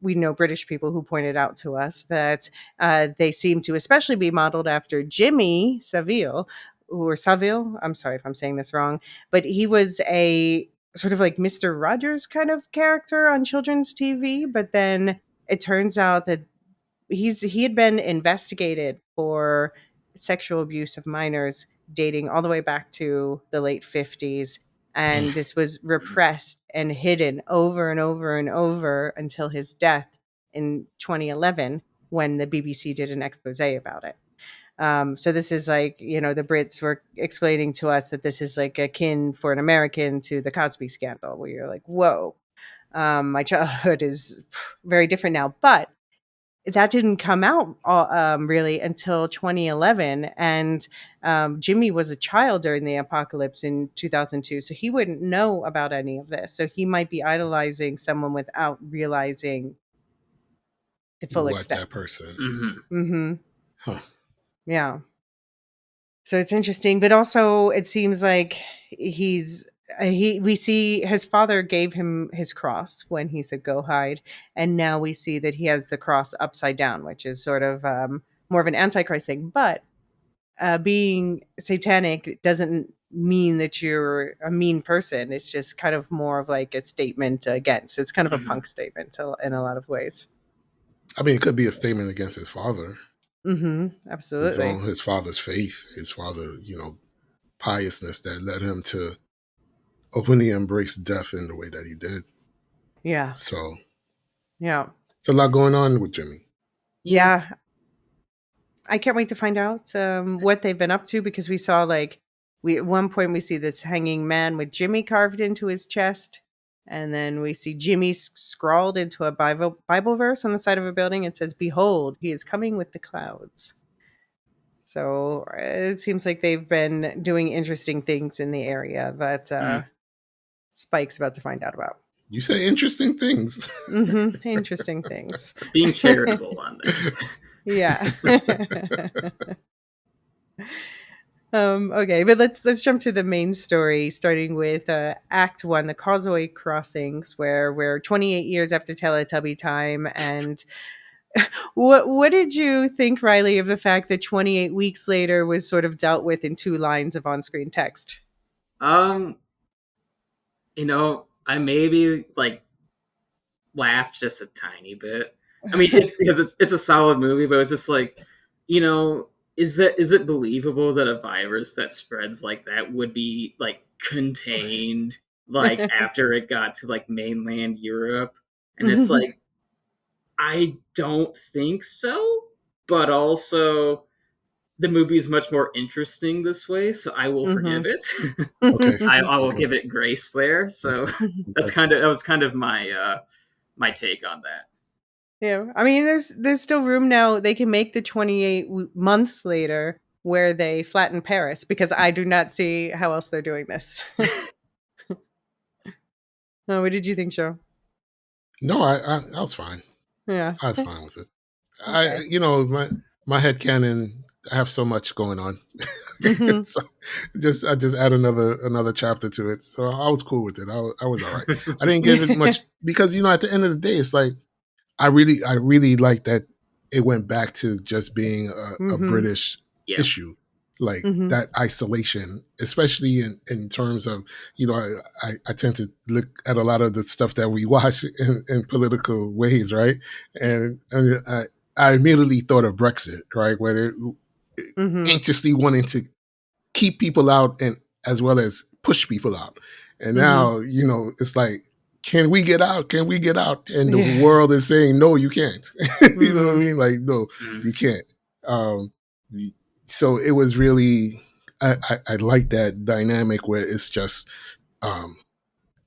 we know British people who pointed out to us that they seem to especially be modeled after Jimmy Savile, or Savile. I'm sorry if I'm saying this wrong, but he was a sort of like Mr. Rogers kind of character on children's TV. But then it turns out that he had been investigated for sexual abuse of minors dating all the way back to the late 50s, Mm. and this was repressed and hidden over and over and over until his death in 2011 when the BBC did an expose about it. So this is like, the Brits were explaining to us that this is like akin for an American to the Cosby scandal, where you're like, whoa, my childhood is very different now. But that didn't come out really until 2011, and Jimmy was a child during the apocalypse in 2002, so he wouldn't know about any of this. So he might be idolizing someone without realizing the full What extent. that person? Hmm. Mm-hmm. Huh. Yeah. So it's interesting, but also it seems like he's he we see his father gave him his cross when he said go hide, and now we see that he has the cross upside down, which is sort of more of an antichrist thing. But being satanic doesn't mean that you're a mean person. It's just kind of more of like a statement against. It's kind of a Hmm. punk statement in a lot of ways. I mean, it could be a statement against his father, Mm-hmm. Absolutely. his father's faith, his father, piousness that led him to openly embrace death in the way that he did. Yeah. So Yeah. it's a lot going on with Jimmy. Yeah. Yeah. I can't wait to find out what they've been up to, because we saw like we at one point we see this hanging man with Jimmy carved into his chest, and then we see Jimmy scrawled into a Bible verse on the side of a building. It says, "Behold, he is coming with the clouds." So it seems like they've been doing interesting things in the area that Mm. Spike's about to find out about. You say interesting things. Interesting things. Being charitable on that. Yeah. Okay, but let's jump to the main story, starting with Act One, the Causeway Crossings, where we're 28 years after Teletubby time. And what did you think, Riley, of the fact that 28 weeks later was sort of dealt with in 2 lines of on-screen text? um, I maybe like laughed just a tiny bit. I mean, it's because it's a solid movie, but it's just like, you know, is it believable that a virus that spreads like that would be like contained like after it got to like mainland Europe? And it's like, I don't think so, but also the movie is much more interesting this way, so I will forgive it. Okay. I will Okay. give it grace there. So Okay. that was kind of my my take on that. Yeah, I mean, there's still room now. They can make the 28 months later where they flatten Paris because I do not see how else they're doing this. Oh, what did you think, Joe? No, I was fine. Yeah. I was fine with it. Okay. My head canon. I have so much going on, Hmm. so I just add another chapter to it. So I was cool with it. I was all right. I didn't give it Yeah. much because at the end of the day, it's like I really like that it went back to just being a Hmm. British Yeah. issue, like Hmm. that isolation, especially in terms of I tend to look at a lot of the stuff that we watch in political ways, right? And I immediately thought of Brexit, right, where they're Hmm. anxiously wanting to keep people out and as well as push people out. And Hmm. now, it's like, can we get out? Can we get out? And the Yeah. world is saying, no, you can't. You know what I Hmm. mean? Like, no, Mm. you can't. Um, so it was really, I like that dynamic where it's just um,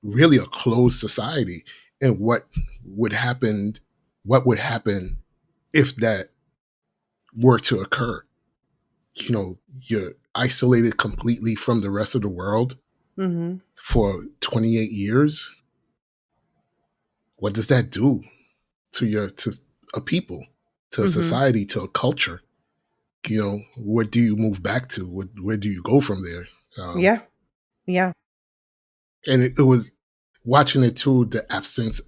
really a closed society and what would happen if that were to occur. You're isolated completely from the rest of the world Hmm. for 28 years. What does that do to a people, to a Hmm. society, to a culture? What do you move back to? Where do you go from there? Um, Yeah. Yeah. and it was watching it too, the absence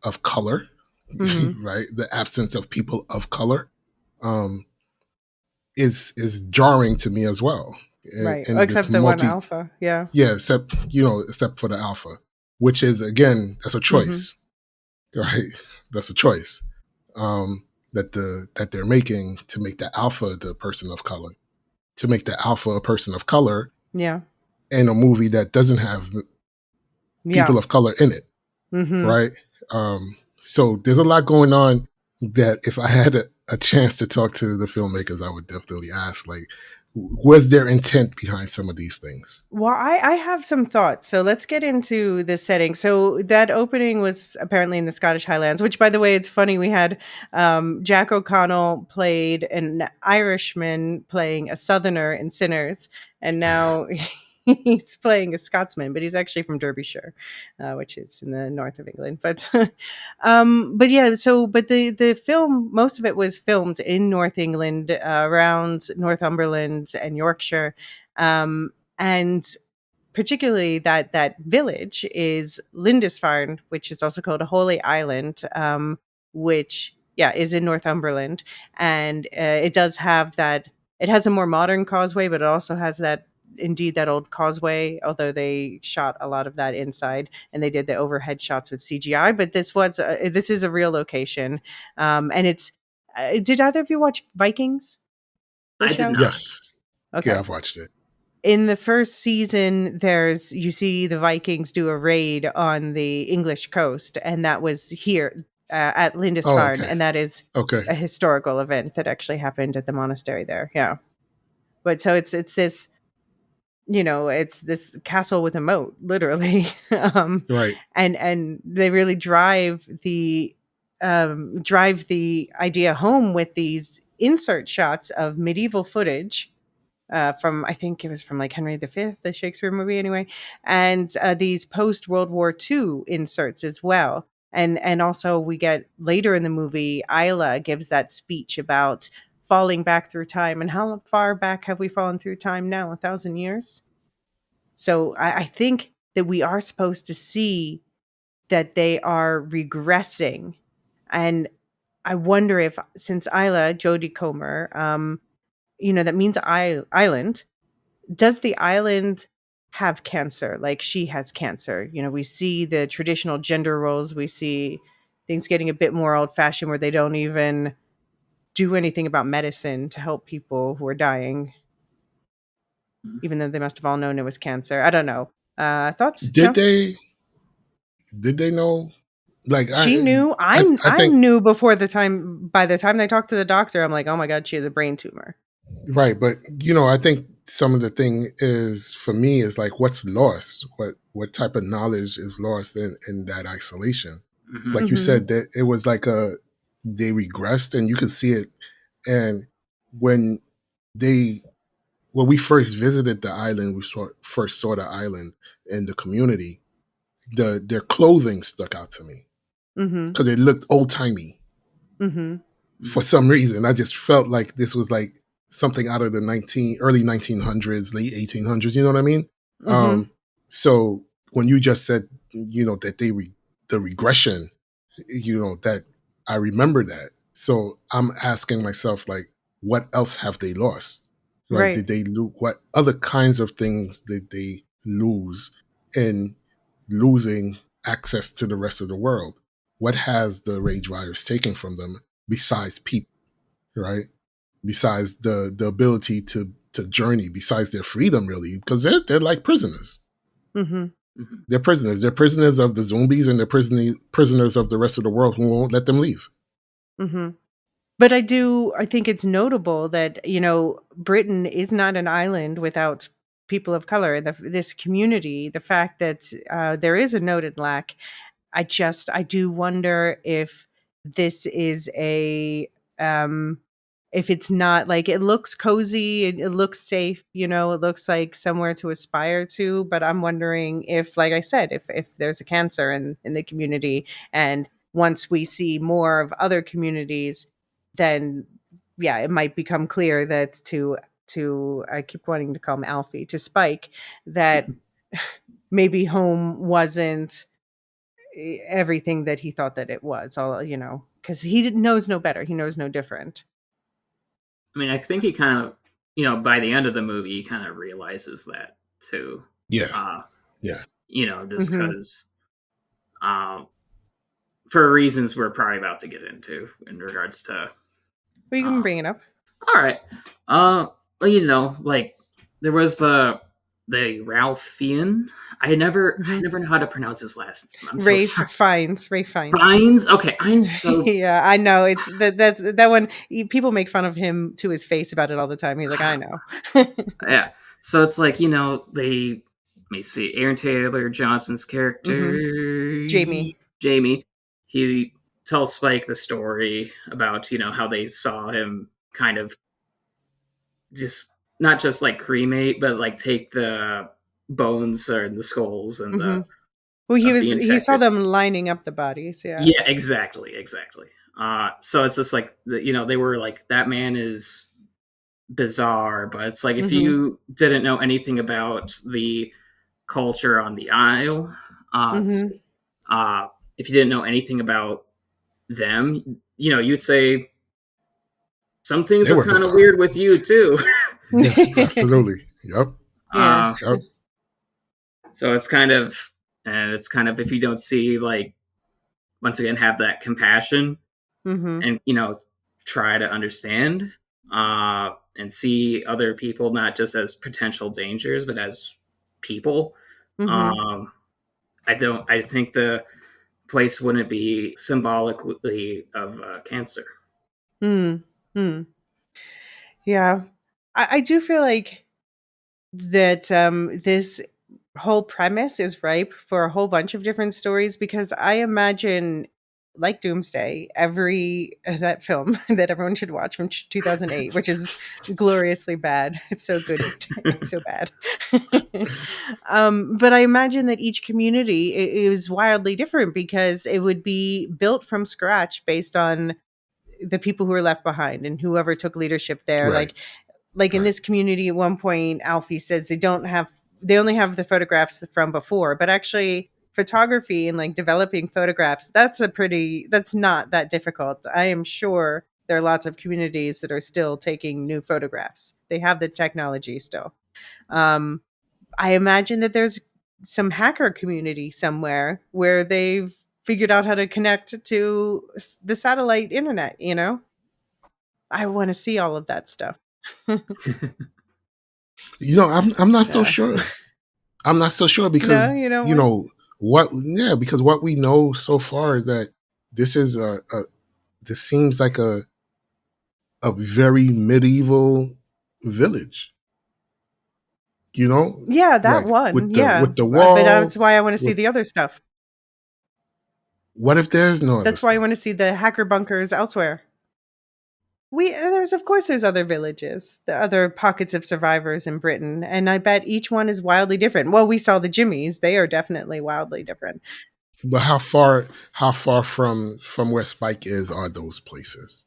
of color, Hmm. right? The absence of people of color um, is jarring to me as well. Right. And this Except the one multi alpha. Yeah. Yeah, except for the alpha, which is again, that's a Hmm. choice, right? That's a choice that they're making to make the alpha the person of color, to make the alpha a person of color Yeah. in a movie that doesn't have Yeah. people of color in it, Hmm. right? So there's a lot going on that if I had a chance to talk to the filmmakers, I would definitely ask, like, was their intent behind some of these things? Well, I have some thoughts. So let's get into the setting. So that opening was apparently in the Scottish Highlands, which, by the way, it's funny. We had Jack O'Connell played an Irishman playing a Southerner in Sinners, and now he's playing a Scotsman, but he's actually from Derbyshire, which is in the north of England. But yeah. So, but the film, most of it was filmed in North England, around Northumberland and Yorkshire. And particularly that village is Lindisfarne, which is also called a Holy Island, which is in Northumberland, and it does have that. It has a more modern causeway, but it also has that old causeway. Although they shot a lot of that inside, and they did the overhead shots with CGI, but this is a real location, and it's. Did either of you watch Vikings? The I did show? not. Yes, yeah, Okay. I've watched it. In the first season, you see the Vikings do a raid on the English coast, and that was here at Oh, Lindisfarne, okay, and that is okay, a historical event that actually happened at the monastery there. Yeah, but so it's this, it's this castle with a moat, literally, right. and they really drive the idea home with these insert shots of medieval footage from, I think it was from like Henry V, the Shakespeare movie anyway, and these post World War II inserts as well. And also we get later in the movie, Isla gives that speech about falling back through time, and how far back have we fallen through time now? 1,000 years. So I think that we are supposed to see that they are regressing, and I wonder if, since Isla Jodie Comer, that means island, does the island have cancer? Like, she has cancer. We see the traditional gender roles. We see things getting a bit more old fashioned where they don't even do anything about medicine to help people who are dying, even though they must have all known it was cancer. I don't know. Thoughts, Did Joe? they did they know Like She knew. I I think knew before the time. By the time they talked to the doctor, I'm like, oh my god, she has a brain tumor. right, but I think some of the thing is for me is like what's lost, what type of knowledge is lost in that isolation. Hmm. Like you Mm-hmm. said, that it was like they regressed, and you could see it. And when they when we first visited the island, first saw the island and the community. Their clothing stuck out to me Mm-hmm. because it looked old timey Mm-hmm. for some reason. I just felt like this was like something out of the early 1900s, late 1800s. You know what I mean? Mm-hmm. So when you just said, that the regression, that I remember that. So I'm asking myself, like, what else have they lost? Right? Right. Did they lose? What other kinds of things did they lose in losing access to the rest of the world? What has the rage virus taken from them besides people? Right? Besides the ability to journey, besides their freedom, really, because they're like prisoners. Mm-hmm. Hmm. They're prisoners. They're prisoners of the zombies, and they're prisoners of the rest of the world who won't let them leave. Mm-hmm. But I think it's notable that, Britain is not an island without people of color. This community, the fact that there is a noted lack, I do wonder if this is um if it's not like it looks cozy, it looks safe, it looks like somewhere to aspire to, but I'm wondering if, like I said, if there's a cancer in the community, and once we see more of other communities, then yeah, it might become clear that to I keep wanting to call him Alfie, to Spike, that maybe home wasn't everything that he thought that it was, all, because knows no better, he knows no different. I mean, I think he kind of, by the end of the movie, he kind of realizes that too. Yeah, Uh, yeah, just Hmm. because, um, for reasons we're probably about to get into in regards to. We can Uh, bring it up. all right. Well, like there was the Ralphian. I Hmm. never know how to pronounce his last name. I'm so Rafe sorry. Fiennes, Rafe Fiennes. Fines. Okay, I'm so Yeah, I know, it's that one. People make fun of him to his face about it all the time. He's like, I know. yeah. So it's like let me see, Aaron Taylor Johnson's Hmm. character Jamie. Jamie. He tells Spike the story about how they saw him kind of just not just like cremate, but like take the bones or the skulls and the Hmm. Well, of the he saw infected. them lining up the bodies. Yeah. Yeah, exactly, exactly. So it's just like they were like that man is bizarre, but it's like if Hmm. you didn't know anything about the culture on the Isle, Hmm. uh, if you didn't know anything about them, you'd say some things they are were kind of bizarre. weird with you too. Yeah, absolutely. Yep, Yeah. uh, yep. so it's kind of if you don't see like once again have that compassion Hmm. and try to understand and see other people not just as potential dangers but as people. Hmm. um I think the place wouldn't be symbolically of cancer. Hmm. Hmm. Yeah. I do feel like that this whole premise is ripe for a whole bunch of different stories, because I imagine, like Doomsday, every that film that everyone should watch from 2008, which is gloriously bad. It's so good. It's so bad. But I imagine that each community is wildly different, because it would be built from scratch based on the people who were left behind and whoever took leadership there. Right, Like in right. this community, at one point Alfie says they only have the photographs from before, but actually photography and like developing photographs, that's not that difficult. I am sure there are lots of communities that are still taking new photographs. They have the technology still. um I imagine that there's some hacker community somewhere where they've figured out how to connect to the satellite internet. I want to see all of that stuff. I'm not so Yeah. sure. I'm not so sure because No, you don't you want. know What? Yeah, because what we know so far is that this is this seems like a very medieval village. You know, Yeah, that like one. Yeah, with the but that's walls. why I want to see With the other stuff. what if there's no other That's why I want stuff? to see the hacker bunkers elsewhere. There's of course there's other villages, the other pockets of survivors in Britain, and I bet each one is wildly different. Well, we saw the Jimmies; they are definitely wildly different. But how far from where Spike is are those places?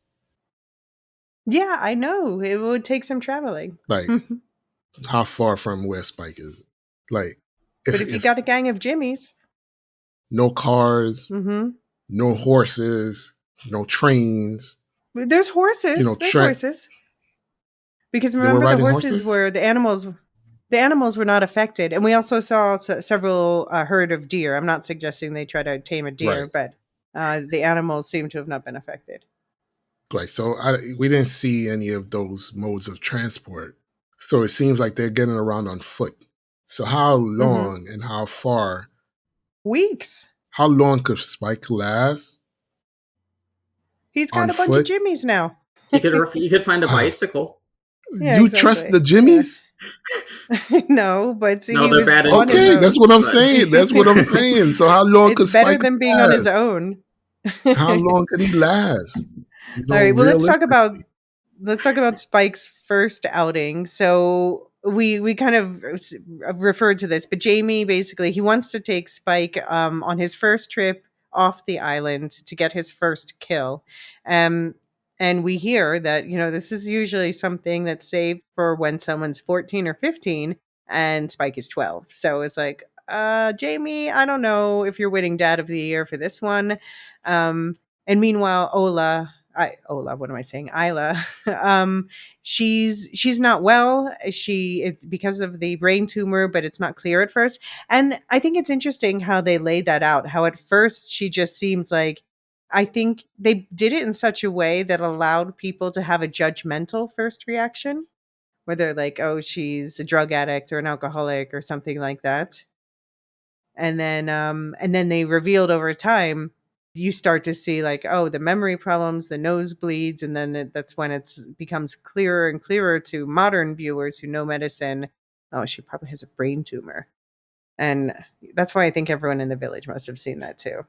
Yeah, I know it would take some traveling, Like but how far from where Spike is? Like if you if got a gang of Jimmies, no cars, hmm no horses, no trains, there's horses. There's Trent, horses because they were remember the riding horses horses? were the animals. The animals were not affected, and we also saw several herd of deer. I'm not suggesting they try to tame a Right. deer, but the animals seem to have not been affected. Right. So we didn't see any of those modes of transport. So it seems like they're getting around on foot. So Hmm. Weeks. how long could Spike last He's got on a bunch of foot? Jimmies now. You could find a bicycle. Yeah, You trust the exactly. Yeah. Jimmies? No, but No, he they're was bad on his Okay, that's influences, own. what I'm but saying. That's what I'm saying. So how long It's could better Spike than being on his last? own. How All long could he last? right, well Realistically. let's talk about Spike's first outing. So we kind of referred to this, but Jamie basically he wants to take Spike on his first trip off the island to get his first kill. Um and we hear that, this is usually something that's saved for when someone's 14 or 15 and Spike is 12. So it's like, Jamie, I don't know if you're winning Dad of the Year for this one. And meanwhile, Ola, what am I saying? Isla, she's not well. Because of the brain tumor, but it's not clear at first. And I think it's interesting how they laid that out. How at first she just seems like, I think they did it in such a way that allowed people to have a judgmental first reaction, where they're like, "Oh, she's a drug addict or an alcoholic or something like that." And then they revealed over time, you start to see like, oh, the memory problems, the nosebleeds, and then that's when it becomes clearer and clearer to modern viewers who know medicine. Oh, she probably has a brain tumor, and that's why I think everyone in the village must have seen that too.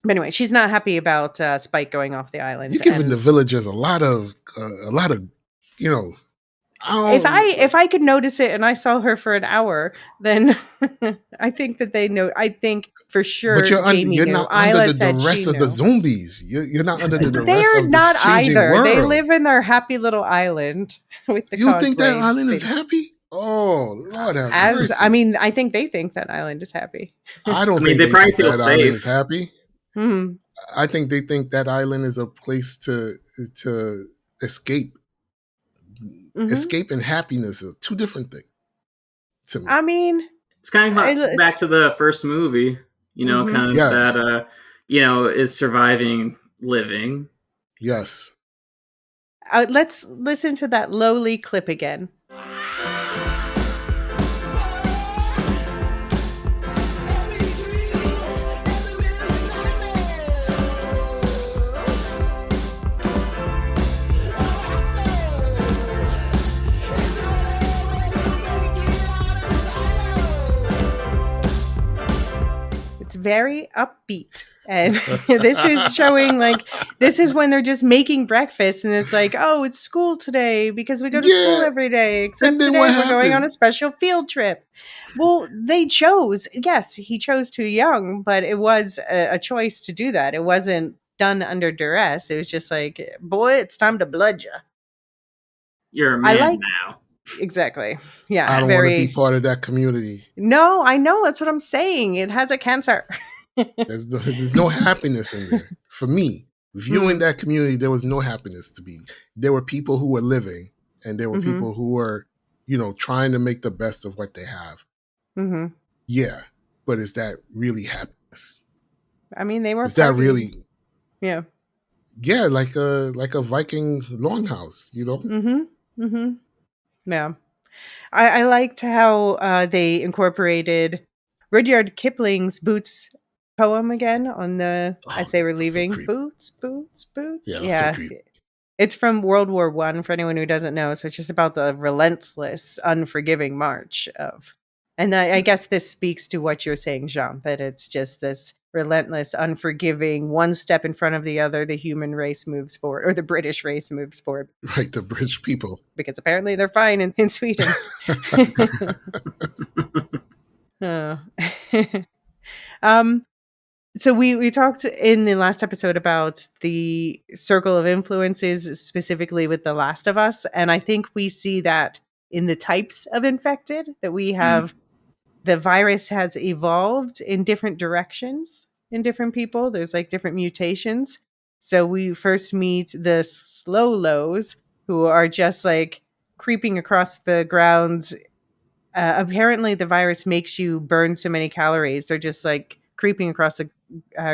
But anyway, she's not happy about Spike going off the island, You're giving the and villagers a lot of, you know, I don't. if I could notice it and I saw her for an hour, then I think that they know. I think for But sure Jamie you're knew. not under Isla the said she duress of the knew. zombies. You're not under the duress They're of this not changing either. They world. live in their happy little island with the You think that causeway. island is happy? Oh, Lord have As I mercy. mean, I think they think that island is happy. I I don't mean, think they they probably think feel that island is safe. happy. Hmm. I think they think that island is a place to escape. Hmm. Escape and happiness are two different things to me. I mean, It's kind of back to the first movie, hmm. kind of that, Yes, is surviving living. yes. Let's listen to that lowly clip again. It's very upbeat. And this is showing like this is when they're just making breakfast and it's like, oh, it's school today because we go to school Yeah. every day, And except then what today we're going on a happened? special field trip. Well, they chose, yes, he chose too young, but it was a choice to do that. It wasn't done under duress. It was just like, boy, it's time to blood you. You're a I man like now. exactly. I Yeah, don't want to be very. part of that community. No, I know. That's what I'm saying. It has a cancer. There's no happiness in there. For me, viewing Mm, that community, there was no happiness to be. There were people who were living, and there were hmm. people who were, trying to make the best of what they have. Hmm. Yeah, but is that really happiness? I mean, they were Is that partying. really? Yeah. Yeah, like a Viking longhouse, Mm-hmm. Mm-hmm. Yeah. I liked how they incorporated Rudyard Kipling's Boots poem again on the as they were That's so leaving. creepy. Boots, boots, boots. Yeah, it was so Yeah. creepy. It's from World War One for anyone who doesn't know. So it's just about the relentless, unforgiving march of, and I guess this speaks to what you're saying, Jean, that it's just this relentless, unforgiving, one step in front of the other, the human race moves forward, or the British race moves forward, Right, the British people. because apparently they're fine in Sweden. Oh. um, so we talked in the last episode about the circle of influences, specifically with The Last of Us, and I think we see that in the types of infected that we have. The virus has evolved in different directions in different people. There's like different mutations. So we first meet the slow lows, who are just like creeping across the grounds. Apparently, the virus makes you burn so many calories. They're just like creeping across the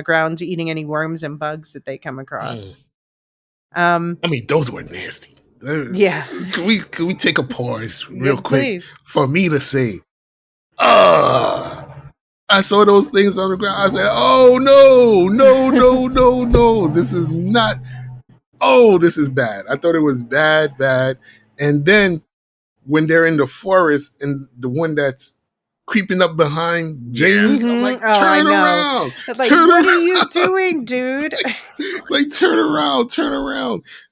ground, eating any worms and bugs that they come across. I mean, those were nasty. Yeah. Can we take a pause real Yeah, quick please. for me to say, I saw those things on the ground. I said, oh no. This is not, this is bad. I thought it was bad. And then when they're in the forest and the one that's creeping up behind Jamie, I'm like, Oh, I turn know. around. Like, turn what around. are you doing, dude? Like, turn around.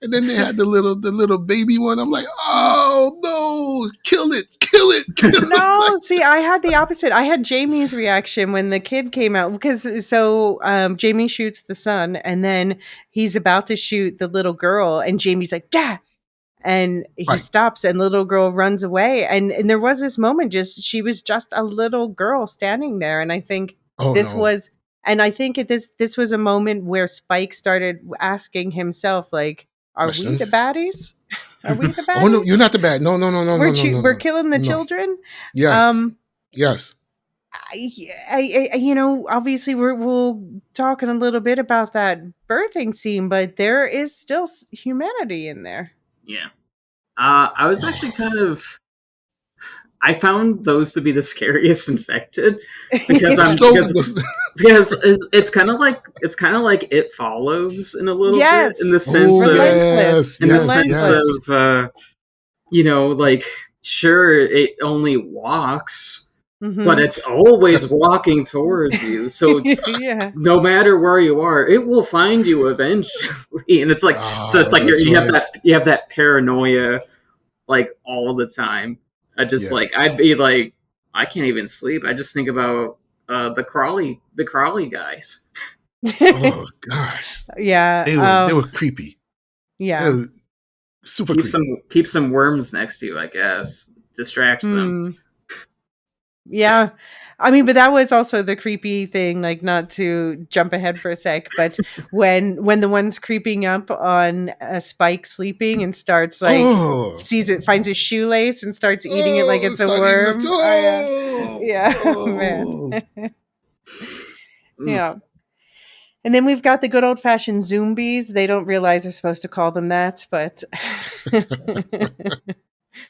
And then they had the little baby one. I'm like, oh no, kill it. No, Like, see, I had the opposite. I had Jamie's reaction when the kid came out, because Jamie shoots the son, and then he's about to shoot the little girl, and Jamie's like, Dad. And he right. stops, and the little girl runs away. And there was this moment, she was just a little girl standing there. And I think Oh this no. was, and I think this was a moment where Spike started asking himself, like, are we the Questions? baddies? Are we the baddies? Oh no, you're not the bad. No. We're killing the children. Yes. Yes. Obviously we'll talk in a little bit about that birthing scene, but there is still humanity in there. Yeah. I was actually I found those to be the scariest infected because it's kind of like It Follows in a little bit, in the sense of like, sure, it only walks, but it's always walking towards you. So yeah. no matter where you are, it will find you eventually. And it's like, you have that paranoia like all the time. I'd be like, I can't even sleep. I just think about the crawly guys. Oh gosh. Yeah. They were creepy. Yeah. It was super creepy. Keep some worms next to you, I guess. Distracts them. Yeah. I mean, but that was also the creepy thing, like, not to jump ahead for a sec, but when the one's creeping up on a Spike sleeping and starts like finds his shoelace and starts eating it like it's a worm. Man. Yeah. And then we've got the good old fashioned zombies. They don't realize they're supposed to call them that, but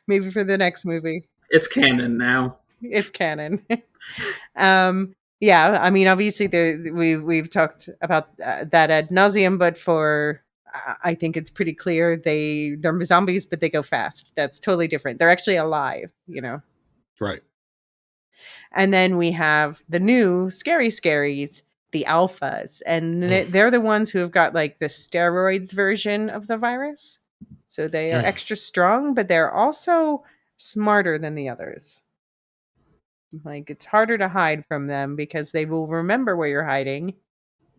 maybe for the next movie. It's canon now. It's canon. Yeah, I mean, obviously we've talked about that ad nauseum, but I think it's pretty clear they're zombies, but they go fast. That's totally different. They're actually alive, Right. And then we have the new scary scaries, the alphas, and they're the ones who have got like the steroids version of the virus. So they are extra strong, but they're also smarter than the others. Like, it's harder to hide from them because they will remember where you're hiding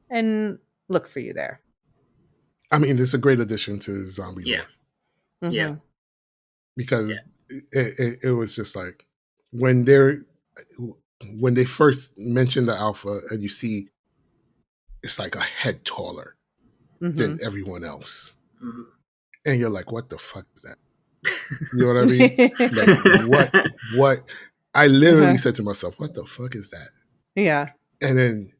and look for you there. I mean, it's a great addition to zombie lore. Mm-hmm. Yeah. Because it was just like when they first mention the alpha and you see it's like a head taller than everyone else. Mm-hmm. And you're like, what the fuck is that? You know what I mean? Like, what? I literally said to myself, what the fuck is that? Yeah. And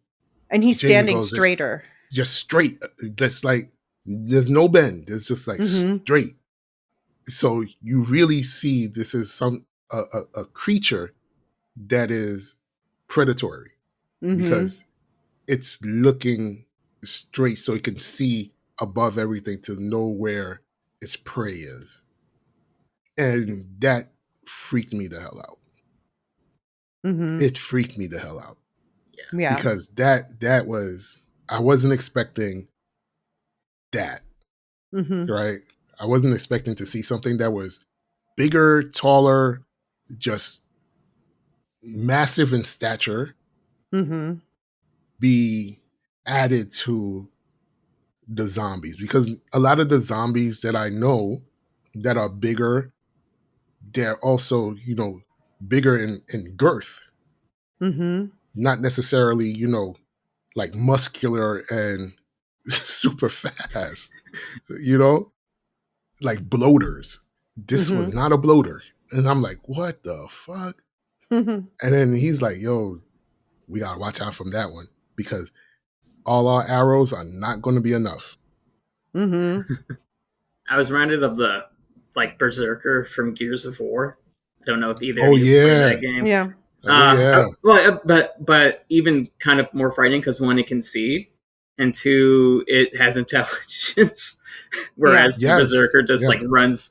he's Jamie standing straighter. Just straight. That's like, there's no bend. It's just like straight. So you really see this is a creature that is predatory because it's looking straight so it can see above everything to know where its prey is. And that freaked me the hell out. It freaked me the hell out. Yeah. Because that was, I wasn't expecting that, right? I wasn't expecting to see something that was bigger, taller, just massive in stature be added to the zombies, because a lot of the zombies that I know that are bigger, they're also, bigger in girth, not necessarily, like muscular and super fast, like bloaters. This was not a bloater. And I'm like, what the fuck? And then he's like, yo, we gotta watch out from that one because all our arrows are not going to be enough. I was reminded of the Berserker from Gears of War. I don't know if either of Oh you played yeah, that game. Yeah. oh yeah, But even kind of more frightening because one, it can see, and two, it has intelligence, whereas the yes, Berserker just yes, runs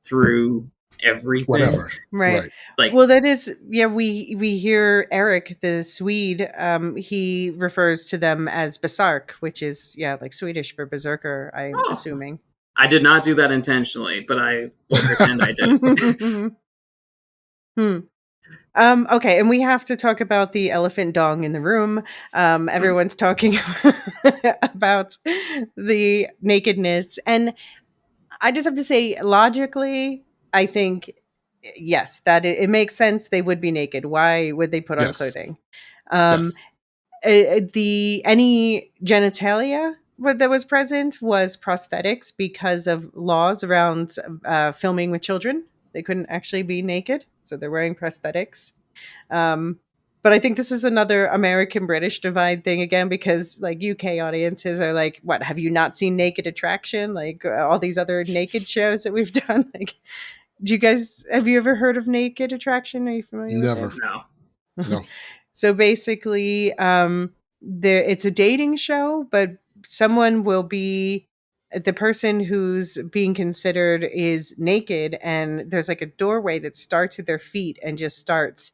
through everything. whatever, Right. right? Well, that is, we hear Eric, the Swede, he refers to them as Besark, which is, like Swedish for berserker, I'm assuming. I did not do that intentionally, but I will pretend I did. Okay, and we have to talk about the elephant dong in the room. Everyone's talking about the nakedness, and I just have to say, logically, I think yes, that it makes sense. They would be naked. Why would they put on Yes, clothing? Um, yes, the any genitalia that was present was prosthetics because of laws around filming with children. They couldn't actually be naked, so they're wearing prosthetics. Um, but I think this is another American British divide thing again, because like UK audiences are like, what, have you not seen Naked Attraction? Like all these other naked shows that we've done. Like, have you ever heard of Naked Attraction? Are you familiar with it? never, No. no, So basically, it's a dating show, but someone will be the person who's being considered is naked, and there's like a doorway that starts at their feet and just starts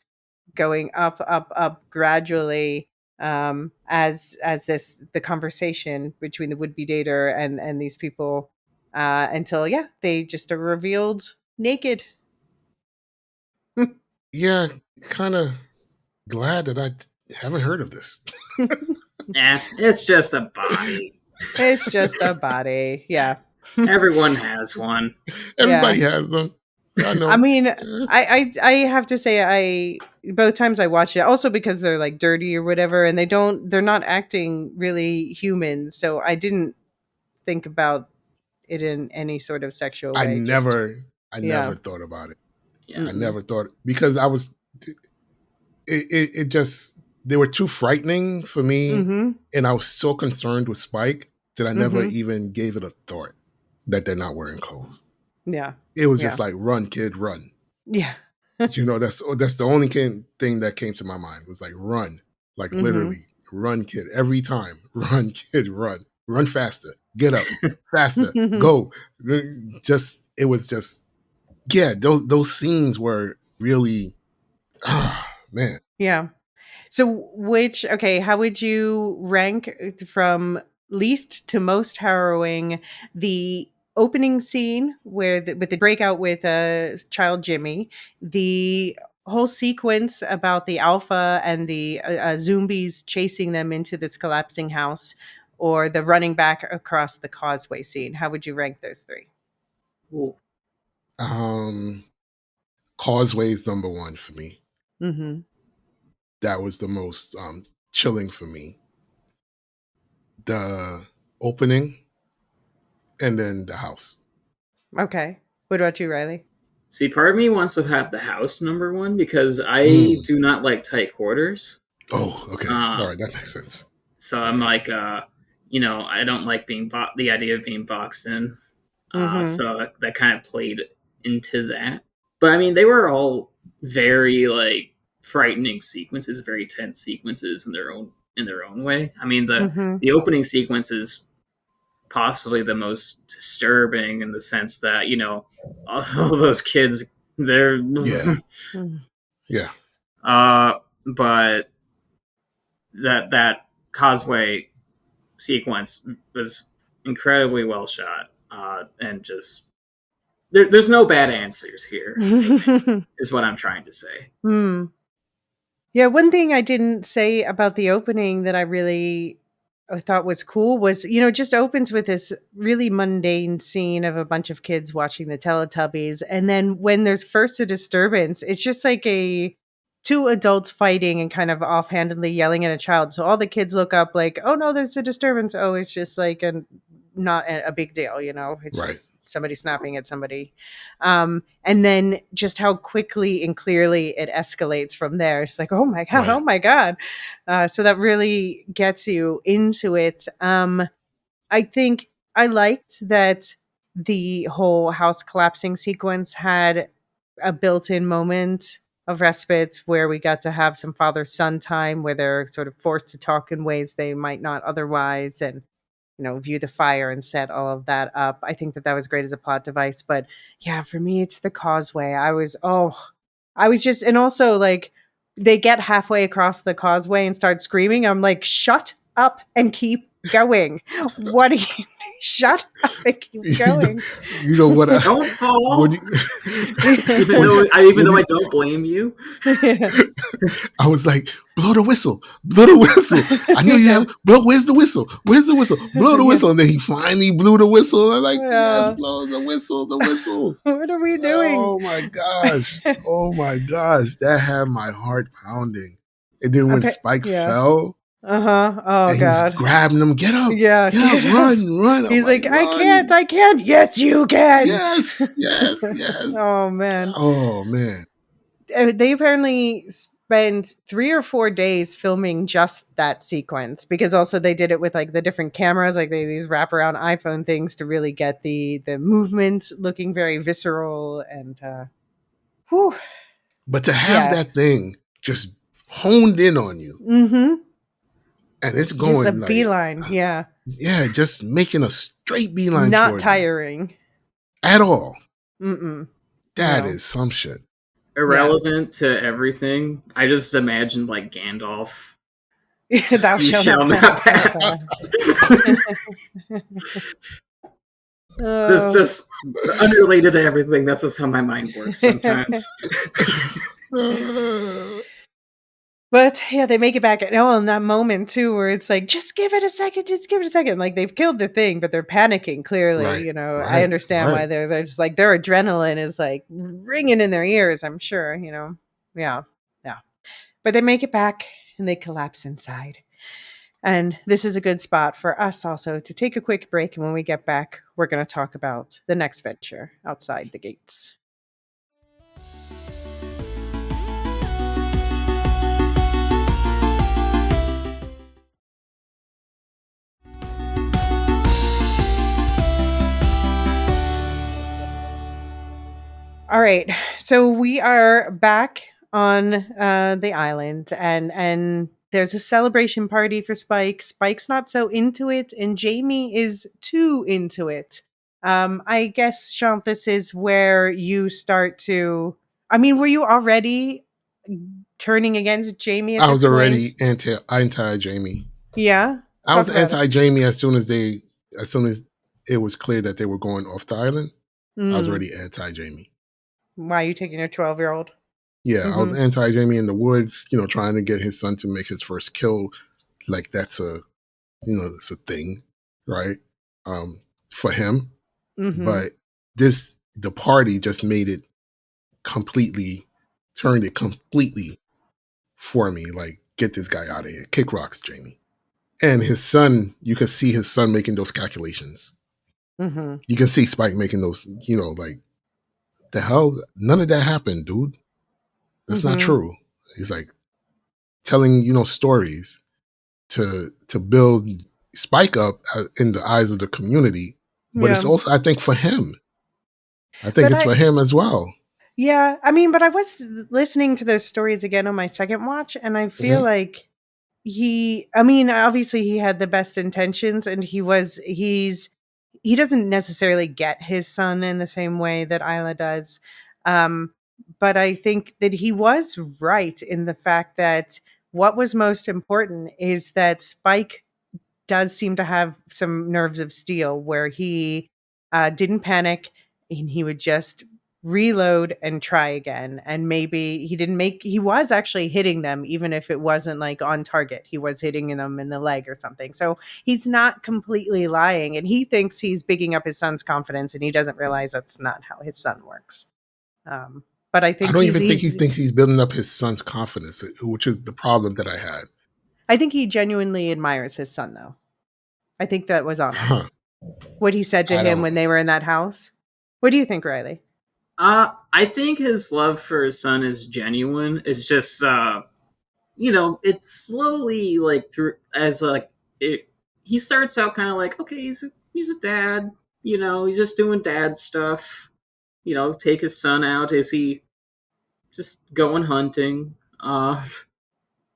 going up gradually, as the conversation between the would-be dater and these people, until they just are revealed naked. yeah, kind of glad that I haven't heard of this. It's just a body. It's just a body. Yeah. Everyone has one. Everybody has them. I I know. mean, I have to say, I both times I watched it, also because they're like dirty or whatever, and they're not acting really human, so I didn't think about it in any sort of sexual I way. Just never, I yeah. never thought about it. Yeah. I never thought, because it just, they were too frightening for me, and I was so concerned with Spike that I never even gave it a thought that they're not wearing clothes. Yeah. It was Yeah. just like, run, kid, run. Yeah. That's the only thing that came to my mind, was like, run, like literally run, kid, every time. Run, kid, run faster, get up faster, go. It was just, those scenes were really, man. Yeah. So how would you rank from least to most harrowing the opening scene with the breakout with child Jimmy, the whole sequence about the alpha and the zombies chasing them into this collapsing house, or the running back across the causeway scene? How would you rank those three? Ooh. Causeway's number one for me. Mm-hmm. That was the most chilling for me. The opening, and then the house. Okay. What about you, Riley? See, part of me wants to have the house number one because I do not like tight quarters. Oh, okay. All right, that makes sense. So I'm like, I don't like the idea of being boxed in. So that kind of played into that. But I mean, they were all very like frightening sequences, very tense sequences in their own way. I mean, Mhm. the opening sequence is possibly the most disturbing in the sense that, you know, all those kids, they're Yeah. Mm. Yeah. but that causeway sequence was incredibly well shot, and just there's no bad answers here, I think, is what I'm trying to say. Hmm. Yeah, one thing I didn't say about the opening that I really thought was cool was, it just opens with this really mundane scene of a bunch of kids watching the Teletubbies. And then when there's first a disturbance, it's just like two adults fighting and kind of offhandedly yelling at a child. So all the kids look up like, oh no, there's a disturbance. Oh, it's just like not a big deal, It's Right. just somebody snapping at somebody. And then just how quickly and clearly it escalates from there. It's like, oh my God, Right. oh my God. So that really gets you into it. I think I liked that the whole house collapsing sequence had a built-in moment of respite where we got to have some father-son time where they're sort of forced to talk in ways they might not otherwise, and view the fire and set all of that up. I think that was great as a plot device. But yeah, for me, it's the causeway. I was just, and also like they get halfway across the causeway and start screaming. I'm like, shut up and keep going. What are you? Shut up and keep going. You know what? Don't fall. When you, even when- though when you- I don't blame you. I was like, blow the whistle, blow the whistle. I knew you Yeah. have, blow, where's the whistle? Where's the whistle? Blow the Yeah. whistle. And then he finally blew the whistle. I was like, yes, Yeah. blow the whistle, the whistle. What are we doing? Oh my gosh. Oh my gosh. That had my heart pounding. And then when Spike fell, Oh and God. he's grabbing him, get up, Yeah. get up, run. He's like, run. I can't. Yes, you can. Yes. Oh man. Oh man. They apparently spent 3 or 4 days filming just that sequence, because also they did it with like the different cameras, like they these wraparound iPhone things to really get the movement looking very visceral and whew. But to have that thing just honed in on you, Mm-hmm. and it's Just going a like beeline, yeah, just making a straight beeline, not towards tiring you at all. Mm-mm. That No. is some shit. Irrelevant to everything. I just imagined like Gandalf. Thou You shalt not pass. Just unrelated to everything. That's just how my mind works sometimes. But yeah, they make it back. Oh, in that moment too, where it's like, just give it a second, just give it a second. Like they've killed the thing, but they're panicking. Clearly, Right, I understand why they're just like their adrenaline is like ringing in their ears. I'm sure, yeah. But they make it back and they collapse inside. And this is a good spot for us also to take a quick break. And when we get back, we're going to talk about the next venture outside the gates. All right, so we are back on the island, and there's a celebration party for Spike. Spike's not so into it, and Jamie is too into it. I guess, Sean, this is where you start to. I mean, were you already turning against Jamie at I this was already point? anti Jamie. Yeah, I was anti Jamie as soon as it was clear that they were going off the island. I was already anti Jamie. Why are you taking your 12-year-old? Yeah, I was anti Jamie in the woods, trying to get his son to make his first kill. Like that's it's a thing, right? For him. But the party just turned it completely for me. Like, get this guy out of here. Kick rocks, Jamie. And his son, you can see his son making those calculations. You can see Spike making those, like, the hell? None of that happened, dude. That's not true. He's like telling, stories to build Spike up in the eyes of the community. But it's also, I think, for him. I think it's for him as well. Yeah, I mean, but I was listening to those stories again on my second watch, and I feel Mhm. like I mean, obviously he had the best intentions, and he doesn't necessarily get his son in the same way that Isla does. Um, but I think that he was right in the fact that what was most important is that Spike does seem to have some nerves of steel where he didn't panic and he would just reload and try again. And maybe he was actually hitting them, even if it wasn't like on target. He was hitting them in the leg or something. So he's not completely lying. And he thinks he's bigging up his son's confidence and he doesn't realize that's not how his son works. Um, but I I think don't even think he thinks he's building up his son's confidence, which is the problem that I had. I think he genuinely admires his son, though. I think that was Huh. honest. What he said to I him don't. when they were in that house. What do you think, Riley? I think his love for his son is genuine. It's just it's slowly like through as like it. He starts out kind of like, okay, he's a dad. He's just doing dad stuff. Take his son out. Is he just going hunting?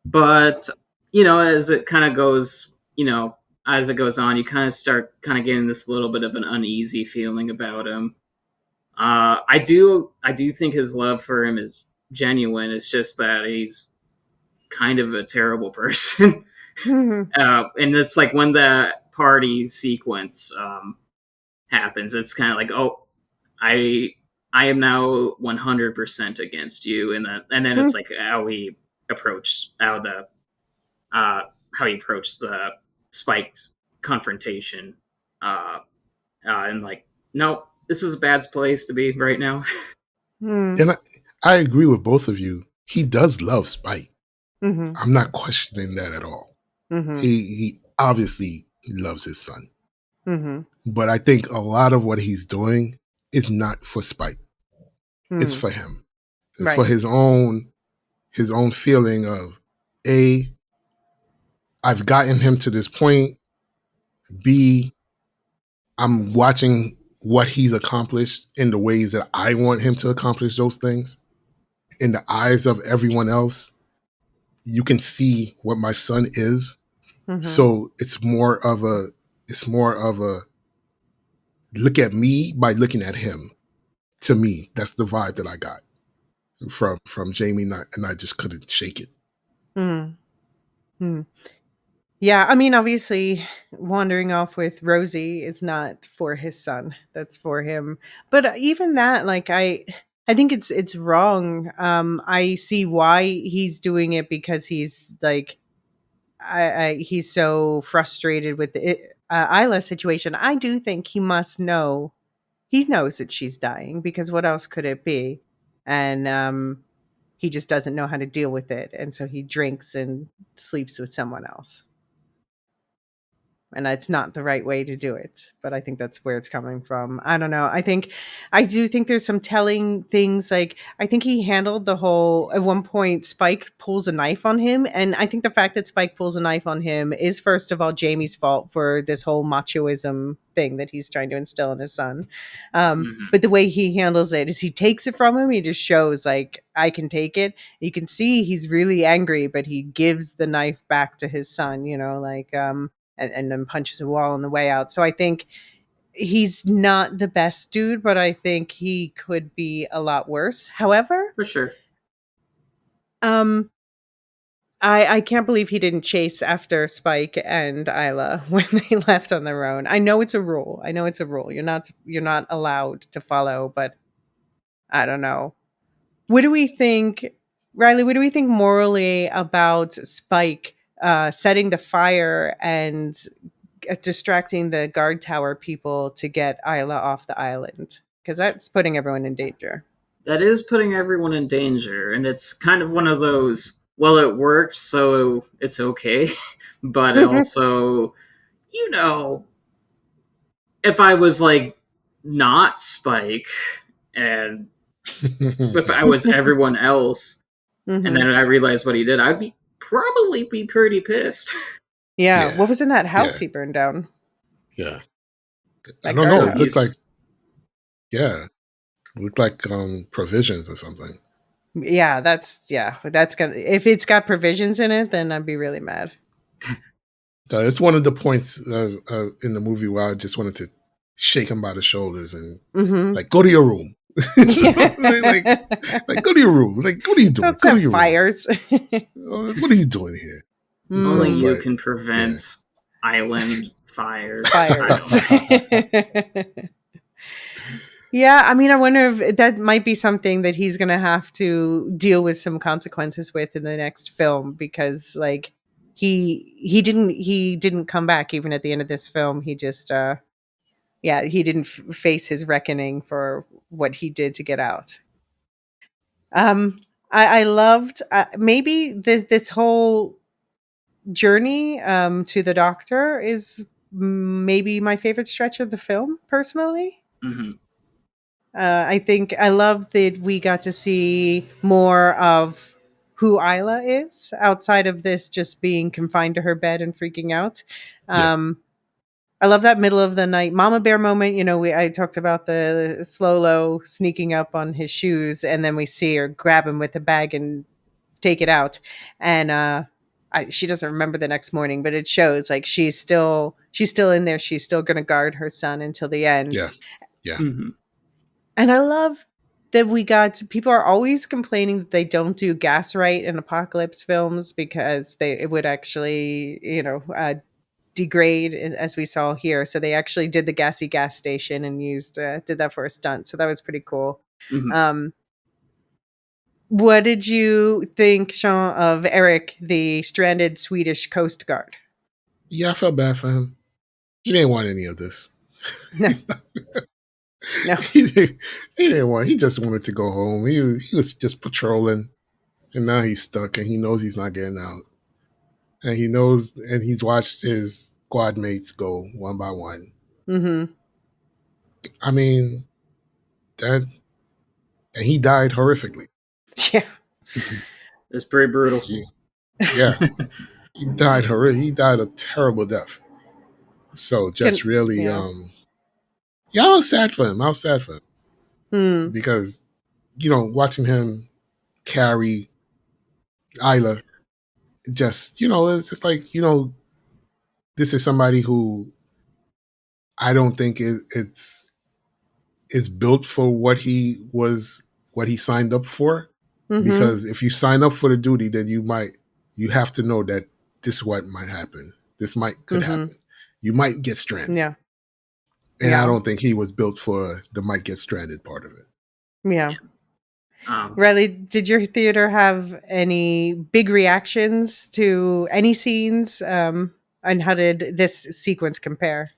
But as it kind of goes, as it goes on, you kind of start kind of getting this little bit of an uneasy feeling about him. I do think his love for him is genuine. It's just that he's kind of a terrible person. Mhm. And it's like when the party sequence happens, it's kind of like, oh, I I am now 100% against you, and then it's like approach how the uh, how he approached the Spike's confrontation, uh, and like, no, this is a bad place to be right now. Mm. And I agree with both of you. He does love Spike. Mhm. I'm not questioning that at all. Mhm. He obviously loves his son. Mhm. But I think a lot of what he's doing is not for Spike. It's Mm. for him. It's for Right. his own feeling of A, I've gotten him to this point. B, I'm watching what he's accomplished in the ways that I want him to accomplish those things. In the eyes of everyone else, you can see what my son is. Mhm. So it's more of a look at me by looking at him. To me, that's the vibe that I got from Jamie, and I just couldn't shake it. Mm. Mm. Yeah, I mean, obviously, wandering off with Rosie is not for his son. That's for him. But even that, like, I think it's wrong. I see why he's doing it because he's like, he's so frustrated with the Isla's situation. I do think he must know. He knows that she's dying because what else could it be? And he just doesn't know how to deal with it, and so he drinks and sleeps with someone else. And it's not the right way to do it, but I think that's where it's coming from. I don't know. I do think there's some telling things, like, I think he handled the whole at one point, Spike pulls a knife on him, and I think the fact that Spike pulls a knife on him is, first of all, Jamie's fault for this whole machoism thing that he's trying to instill in his son. Hmm. But the way he handles it is he takes it from him, he just shows, like, I can take it. You can see he's really angry, but he gives the knife back to his son, like, and then punches a wall on the way out. So I think he's not the best dude, but I think he could be a lot worse. However, For sure. um, I can't believe he didn't chase after Spike and Isla when they left on their own. I know it's a rule. I know it's a rule. You're not allowed to follow, but I don't know. What do we think, Riley? What do we think morally about Spike setting the fire and distracting the guard tower people to get Isla off the island? Because that's putting everyone in danger. That is putting everyone in danger, and it's kind of one of those. Well, it worked, so it's okay. But it also, you know, if I was like not Spike, and if I was everyone else, and Hmm. then I realized what he did, I'd probably be pretty pissed. Yeah. Yeah, What was in that house yeah, he burned down? yeah. I That don't know. It looked guardhouse. like, Cookies. yeah, Looked like provisions or something. Yeah, that's gonna, if it's got provisions in it, then I'd be really mad. So it's one of the points in the movie where I just wanted to shake him by the shoulders and Mm-hmm. like, go to your room. like go to your room. Like, what are you doing? Don't Go to set your room. fires. What are you doing here? Only So, Mm, you but can yeah, prevent island fires. I fires. Yeah, I mean, I wonder if that might be something that he's going to have to deal with some consequences with in the next film, because like he didn't come back even at the end of this film. He just yeah, he didn't face his reckoning for what he did to get out. I loved maybe this whole journey to the doctor is maybe my favorite stretch of the film personally. Mhm. I think I love that we got to see more of who Isla is outside of this just being confined to her bed and freaking out. yeah, Um, I love that middle of the night mama bear moment. You know, I talked about the slow low sneaking up on his shoes, and then we see her grab him with the bag and take it out. And she doesn't remember the next morning, but it shows like she's still in there. She's still going to guard her son until the end. yeah, yeah, Mhm. And I love that we got people are always complaining that they don't do gas right in apocalypse films because it would actually, degrade as we saw here. So they actually did the gassy gas station and did that for a stunt. So that was pretty cool. Mhm. Um, what did you think, Sean, of Eric, the stranded Swedish Coast Guard? yeah. I felt bad for him. He didn't want any of this. No, no. he, didn't, he didn't want. He just wanted to go home. He was just patrolling, and now he's stuck, and he knows he's not getting out. And he knows, and he's watched his squad mates go one by one. Mm-hmm. I mean, that, and he died horrifically. Yeah. It's pretty brutal. He, yeah, he died a terrible death. So just really, Yeah. yeah, I was sad for him. I was sad for him Hmm. because watching him carry Isla, just it's just like this is somebody who I don't think is built for what he signed up for. Mm-hmm. Because if you sign up for the duty, then you have to know that this is what might happen. Could Mm-hmm. happen. You might get stranded. Yeah. And I Yeah. don't think he was built for the might get stranded part of it. Yeah. Um, Riley, did your theater have any big reactions to any scenes? And how did this sequence compare?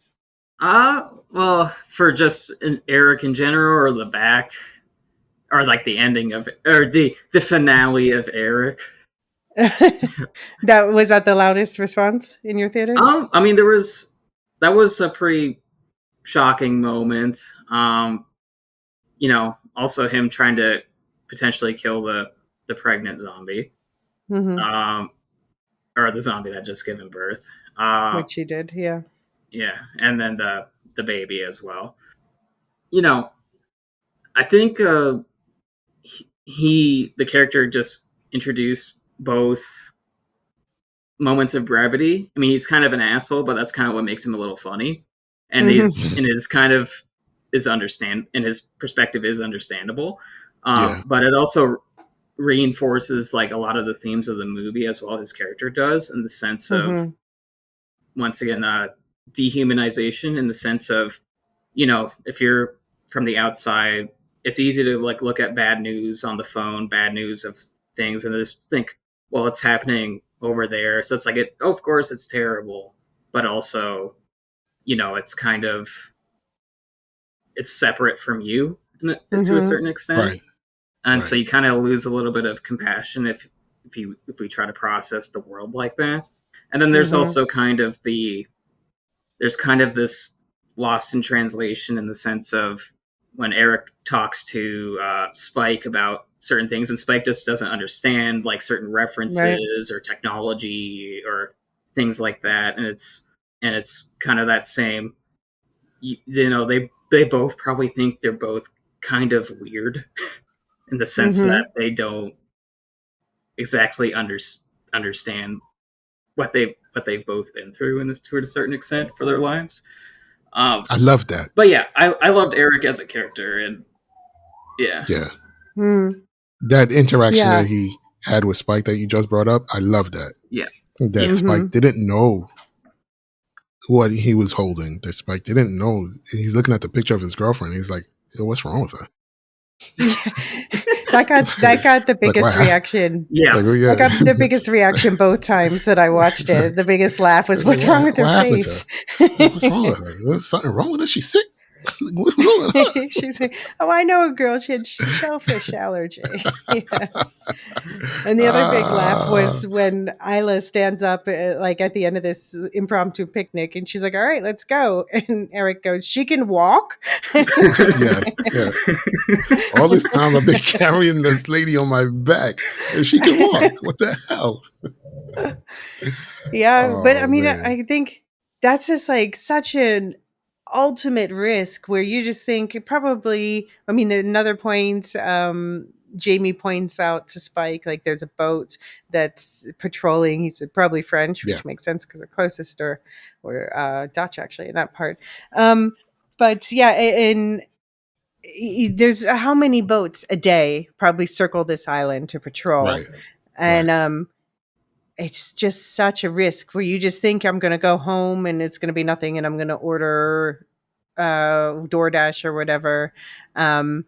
well, for just an Eric in general, or the back, or like the ending of, or the finale of Eric. That was that the loudest response in your theater? I mean, that was a pretty shocking moment. Also him trying to potentially kill the pregnant zombie, Mm-hmm. um, or the zombie that just given birth. Uh, Which he did, yeah. yeah, and then the baby as well. You know, I think the character just introduced both moments of brevity. I mean, he's kind of an asshole, but that's kind of what makes him a little funny. And he's Mm-hmm. and his kind of is understand and his perspective is understandable. Yeah, But it also reinforces like a lot of the themes of the movie as well as his character does, in the sense of, Mm-hmm. once again, dehumanization, in the sense of, if you're from the outside, it's easy to like look at bad news on the phone, bad news of things, and just think, well, it's happening over there, so it's like, of course it's terrible, but also, it's kind of, it's separate from you to a Mm-hmm. certain extent, right, and so right. you kind of lose a little bit of compassion if we try to process the world like that. And then there's Mm-hmm. also there's kind of this lost in translation, in the sense of when Eric talks to Spike about certain things, and Spike just doesn't understand like certain Right. references or technology or things like that, and it's kind of that same, they both probably think they're both kind of weird in the sense that they don't exactly understand what they've both been through in this to a certain extent for their lives. I love that. But yeah, I loved Eric as a character, and yeah, Yeah. Mm. That interaction Yeah. that he had with Spike that you just brought up, I love that. yeah, That Yeah. Spike didn't know what he was holding. That Spike didn't know. He's looking at the picture of his girlfriend. He's like, "Yo, what's wrong with her?" that got the Like, biggest wow. reaction. yeah. Like, I got the biggest reaction both times that I watched it. The biggest laugh was, "What's wrong with her what happened to face?" her? Like, what's wrong with her? There's something wrong with her? She's sick? What's wrong with her? She's like, "Oh, I know a girl. She had shellfish allergy." Yeah. And the other big laugh was when Isla stands up, like at the end of this impromptu picnic, and she's like, "All right, let's go." And Eric goes, "She can walk." Yes. Yeah. All this time I've been carrying this lady on my back, and she can walk. What the hell? Yeah, but I Oh mean, man. I think that's just like such an ultimate risk where you just think it probably. I mean, another point, Jamie points out to Spike, like there's a boat that's patrolling. He's probably French, Yeah. which makes sense because they're closest, or Dutch actually in that part. But yeah, there's how many boats a day probably circle this island to patrol, Right. and Right. it's just such a risk where you just think I'm going to go home and it's going to be nothing and I'm going to order DoorDash or whatever. Um,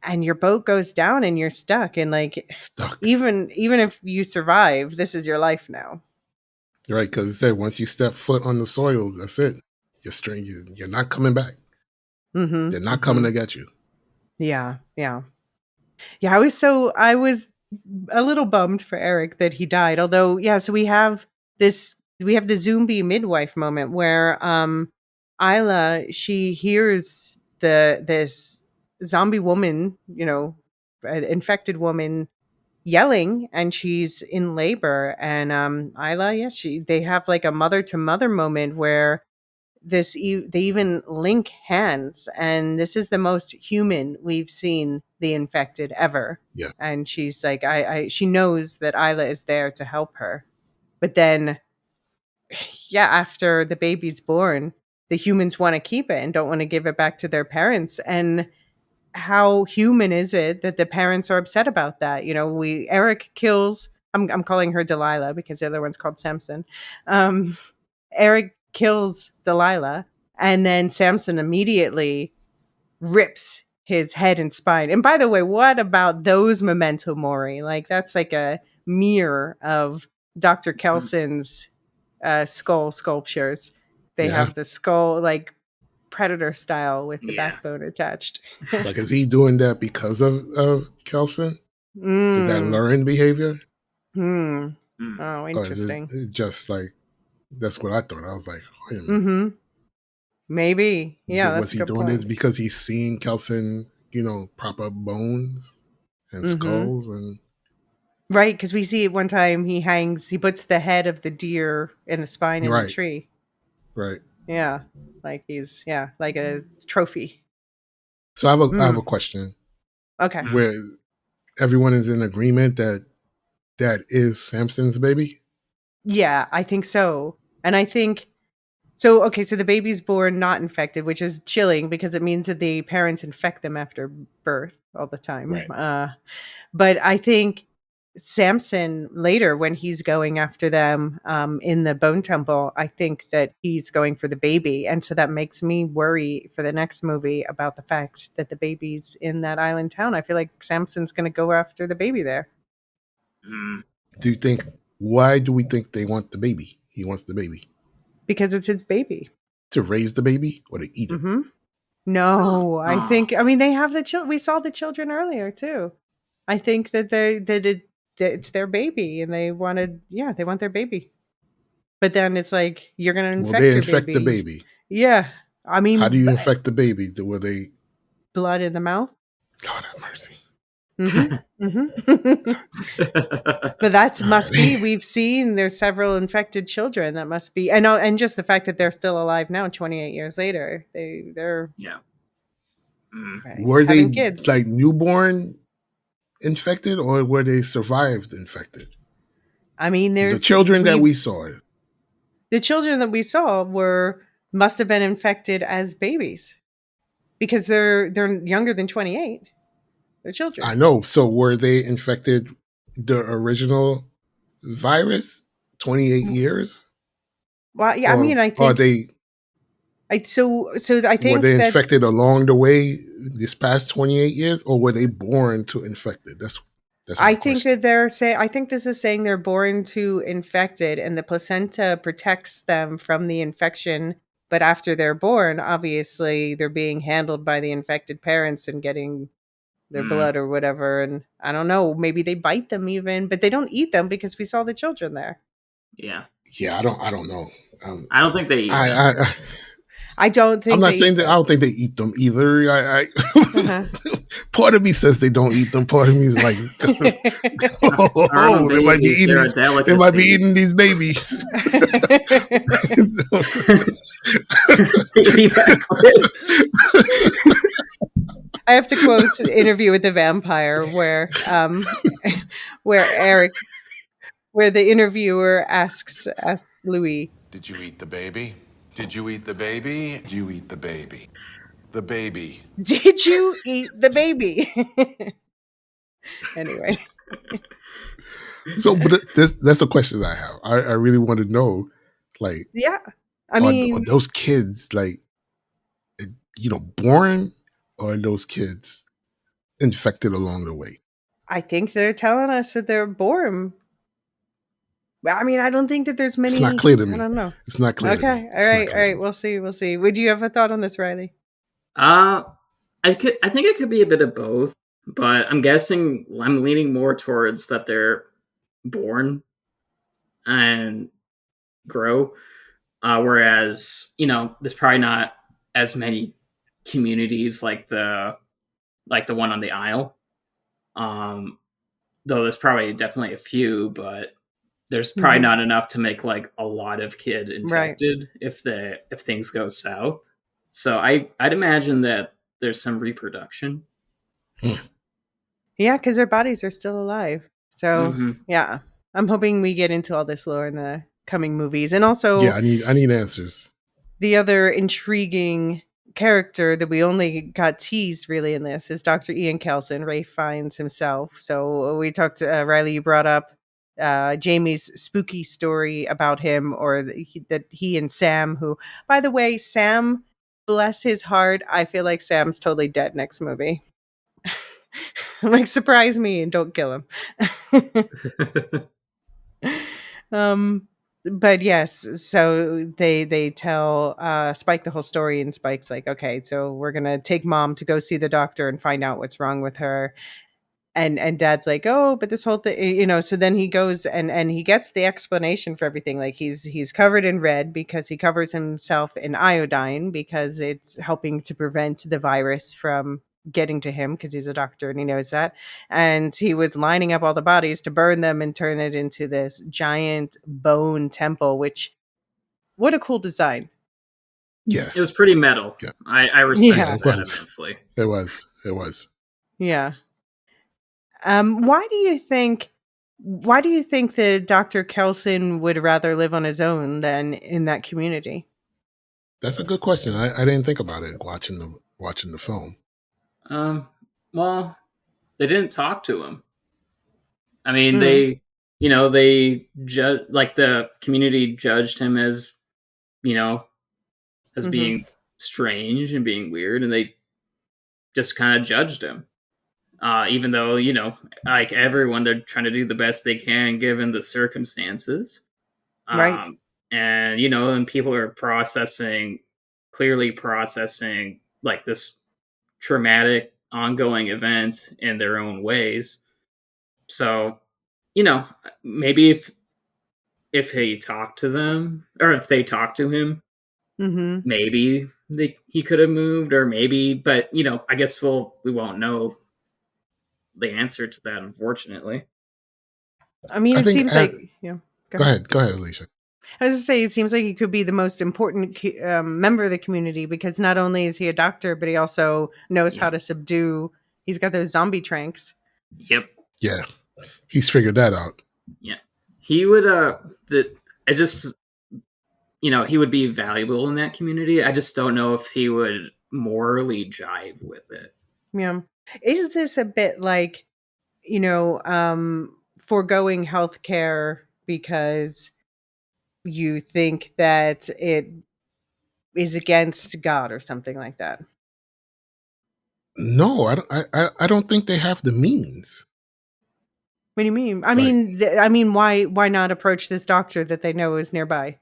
and your boat goes down and you're stuck. And like, Stuck. even if you survive, this is your life now. Right. Because it said once you step foot on the soil, that's it. You're straight. You're not coming back. Mm-hmm. They're not coming to get you. Yeah. Yeah. Yeah. I was a little bummed for Eric that he died. Although, yeah, so we have the zombie midwife moment where Isla, she hears this zombie woman, an infected woman yelling, and she's in labor, and Isla, yeah, they have like a mother to mother moment where they even link hands, and this is the most human we've seen the infected ever. Yeah. And she's like, she knows that Isla is there to help her, but then yeah, after the baby's born, the humans want to keep it and don't want to give it back to their parents. And how human is it that the parents are upset about that? Eric kills, I'm calling her Delilah because the other one's called Samson. Eric kills Delilah, and then Samson immediately rips his head and spine. And by the way, what about those memento mori? Like, that's like a mirror of Dr. Kelson's skull sculptures. They Yeah. have the skull like predator style with the Yeah. backbone attached. Like, is he doing that because of Kelson? Is that Mm. learned behavior? Hmm. Mm. Oh, Or is interesting. it just like, that's what I thought. I was like, wait a minute. Mm-hmm. Maybe. Yeah, that's Was a he good doing this point. because he's seeing Kelson, prop up bones and Mm-hmm. skulls and Right, because we see it one time he puts the head of the deer and the spine in the right, tree. right. Yeah. Like like a trophy. So I have Mm. a question Okay. where everyone is in agreement that is Samson's baby. Yeah, I think so. And I think so. Okay, so the baby's born not infected, which is chilling because it means that the parents infect them after birth all the time. Right. But I think Samson later, when he's going after them in the Bone Temple, I think that he's going for the baby, and so that makes me worry for the next movie about the fact that the baby's in that island town. I feel like Samson's going to go after the baby there Mm. Why do we think they want the baby? He wants the baby because it's his baby. to raise the baby or to eat it. Mm-hmm. No, I Oh. think. I mean, they have the children. We saw the children earlier too. I think that that it's their baby, and they wanted. Yeah, they want their baby. But then it's like you're going to Well, infect they your infect the baby. baby. Yeah, I How do mean, you infect the baby? Will they? blood in the mouth. God have mercy. Mm-hmm. Mm-hmm. But that must be. We've seen there's several infected children. That must be, and just the fact that they're still alive now, 28 years later. They're Yeah. Mm. Right. Were they Having kids. like newborn infected, or were they survived infected? I mean, The children that we saw. the children that we saw must have been infected as babies because they're younger than 28. They're children. I know. So were they infected the original virus 28 years? Well, yeah, I Or mean, I are think they I were think they that infected along the way this past 28 years, or were they born to infected? That's my I think question. that they're saying I think this is saying they're born to infected and the placenta protects them from the infection, but after they're born, obviously they're being handled by the infected parents and getting their Mm. blood or whatever, and I don't know, maybe they bite them even, but they don't eat them because we saw the children there. Yeah. Yeah, I don't know. I don't think they eat them. I I don't I'm think not they saying eat that I them. don't think they eat them either. Uh-huh. Part of me says they don't eat them. Part of me is like, Are them oh, they might be babies? eating They're a these. They might be delicacy. eating these babies. Baby back ribs. I have to quote the Interview with the Vampire where Eric where the interviewer asks Louis, Did you eat the baby? Did you eat the baby? Did you eat the baby? The baby. "Did you eat the baby?" Anyway. So, but that's a question I have. I really want to know, like, Yeah. I are mean, those kids like, born, or are those kids infected along the way? I think they're telling us that they're born. I mean, I don't think that there's It's not many. clear to I me. don't know. It's not clear to me. Okay. It's not All clear to right. me. We'll see. We'll see. Would you have a thought on this, Riley? Uh, I think it could be a bit of both, but I'm guessing I'm leaning more towards that they're born and grow. Whereas, there's probably not as many communities like the one on the Isle. Um, though there's probably definitely a few, but there's probably Mhm. not enough to make like a lot of kid Right. infected if things go south. So I'd imagine that there's some reproduction. Hmm. Yeah, because their bodies are still alive. So, Hmm. yeah. I'm hoping we get into all this lore in the coming movies. And Yeah, also, I need answers. the other intriguing character that we only got teased really in this is Dr. Ian Kelson, Ray Fiennes himself. So we talked, Riley, you brought up Jamie's spooky story about him, or that he and Sam, who, by the way, Sam, bless his heart, I feel like Sam's totally dead next movie. Like, surprise me and don't kill him. um but yes, so they tell Spike the whole story, and Spike's like, okay, so we're gonna take mom to go see the doctor and find out what's wrong with her. And dad's like, oh, but this whole thing, so then he goes and he gets the explanation for everything. Like, he's covered in red because he covers himself in iodine because it's helping to prevent the virus from getting to him, because he's a doctor and he knows that. And he was lining up all the bodies to burn them and turn it into this giant bone temple, which, what a cool design. Yeah, It was pretty metal. yeah, I yeah. Yeah. respected It that was. immensely. It was. It was. Yeah. Why do you think that Dr. Kelson would rather live on his own than in that community? That's a good question. I didn't think about it watching the film. Um, well, they didn't talk to him. I mean, Mm, they like the community judged him as, you know, as mhm. being strange and being weird, and they just kind of judged him. Even though, like everyone, they're trying to do the best they can given the circumstances. Right. Um, and, and people are clearly processing like this traumatic ongoing event in their own ways. So, maybe if he talked to them, or if they talked to him, Mhm. maybe he could have moved, or maybe, but I guess we won't know the answer to that, unfortunately. I mean, I it think. seems like, yeah. Go Go ahead. ahead. Go ahead, Alicia. I was gonna say, it seems like he could be the most important member of the community because not only is he a doctor, but he also knows how to subdue. He's got those zombie tranks. Yep. Yeah, he's figured that out. Yeah. He would I just he would be valuable in that community. I just don't know if he would morally jive with it. Yeah. Is this a bit like, foregoing healthcare because you think that it is against God or something like that? No, I don't think they have the means. What do you mean? Like, Why not approach this doctor that they know is nearby?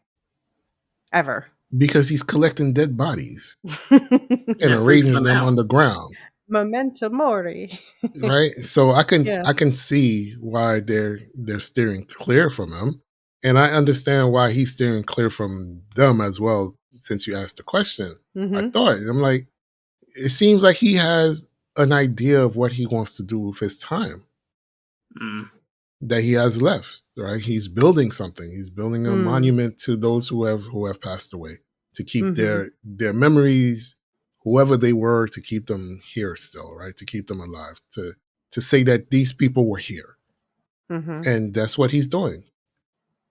Ever. because he's collecting dead bodies and That freaks arranging them them out. on the ground. Memento mori. Right. So Yeah. I can see why they're steering clear from him. And I understand why he's steering clear from them as well, since you asked the question. I Mm-hmm. thought, I'm like, it seems like he has an idea of what he wants to do with his time Mm. that he has left. Right. He's building something. He's building a Mm. monument to those who have passed away, to keep Mm-hmm. their memories, whoever they were, to keep them here still, right? To keep them alive, to say that these people were here. Mm-hmm. And that's what he's doing.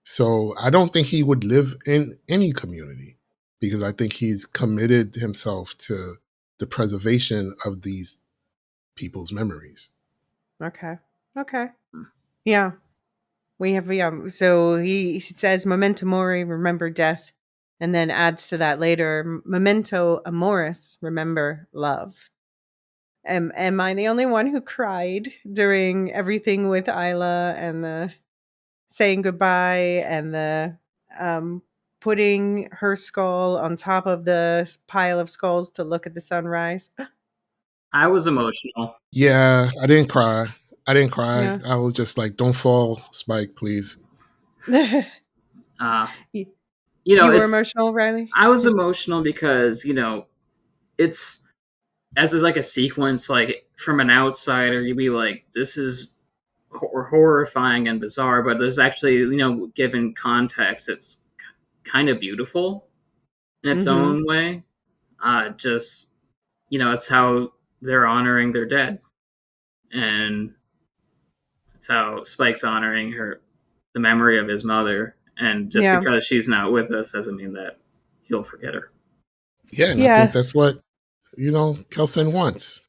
So I don't think he would live in any community, because I think he's committed himself to the preservation of these people's memories. Okay. Yeah. We have, so he says memento mori, remember death, and then adds to that later, memento amoris, remember love. Am I the only one who cried during everything with Isla and the saying goodbye and the um putting her skull on top of the pile of skulls to look at the sunrise? I was emotional. Yeah, I didn't cry. I didn't cry. Yeah. I was just like, don't fall, Spike, please. Uh, you, you were it's emotional, Riley? I was emotional because it's as is like a sequence. Like from an outsider, you'd be like, this is horrifying and bizarre, but there's actually given context, it's kind of beautiful in its Mm-hmm. own way. Just it's how they're honoring their dead, and it's how Spike's honoring the memory of his mother. And just Yeah. because she's not with us doesn't mean that he'll forget her. Yeah, and I think Yeah. that's what, Kelson wants.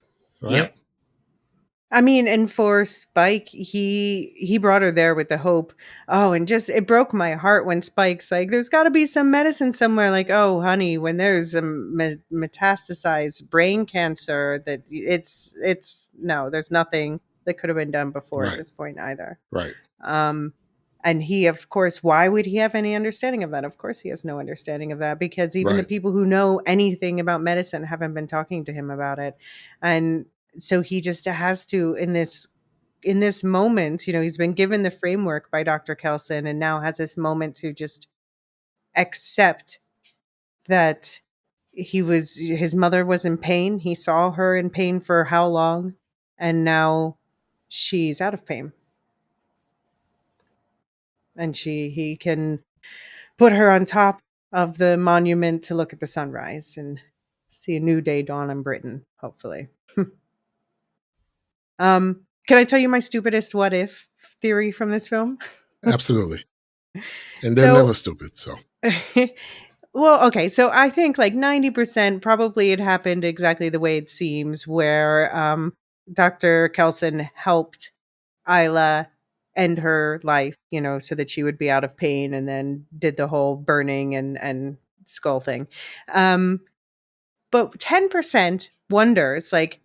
Right? Yep. I mean, and for Spike, he brought her there with the hope. Oh, and just it broke my heart when Spike's like, "There's got to be some medicine somewhere." Like, "Oh, honey, when there's a metastasized brain cancer, that it's no, there's nothing that could have been done before at Right. this point either." Right. Um, and he, of course, why would he have any understanding of that? Of course, he has no understanding of that because even the Right. people who know anything about medicine haven't been talking to him about it. And so he just has to, in this moment, he's been given the framework by Dr. Kelson and now has this moment to just accept that his mother was in pain. He saw her in pain for how long? And now she's out of pain. And he can put her on top of the monument to look at the sunrise and see a new day dawn in Britain, hopefully. Can I tell you my stupidest what if theory from this film? Absolutely. And they're never So, stupid. So well, okay. So I think like 90% probably it happened exactly the way it seems, where Dr. Kelson helped Isla end her life, so that she would be out of pain, and then did the whole burning and skull thing. Um, but 10% wonders, like,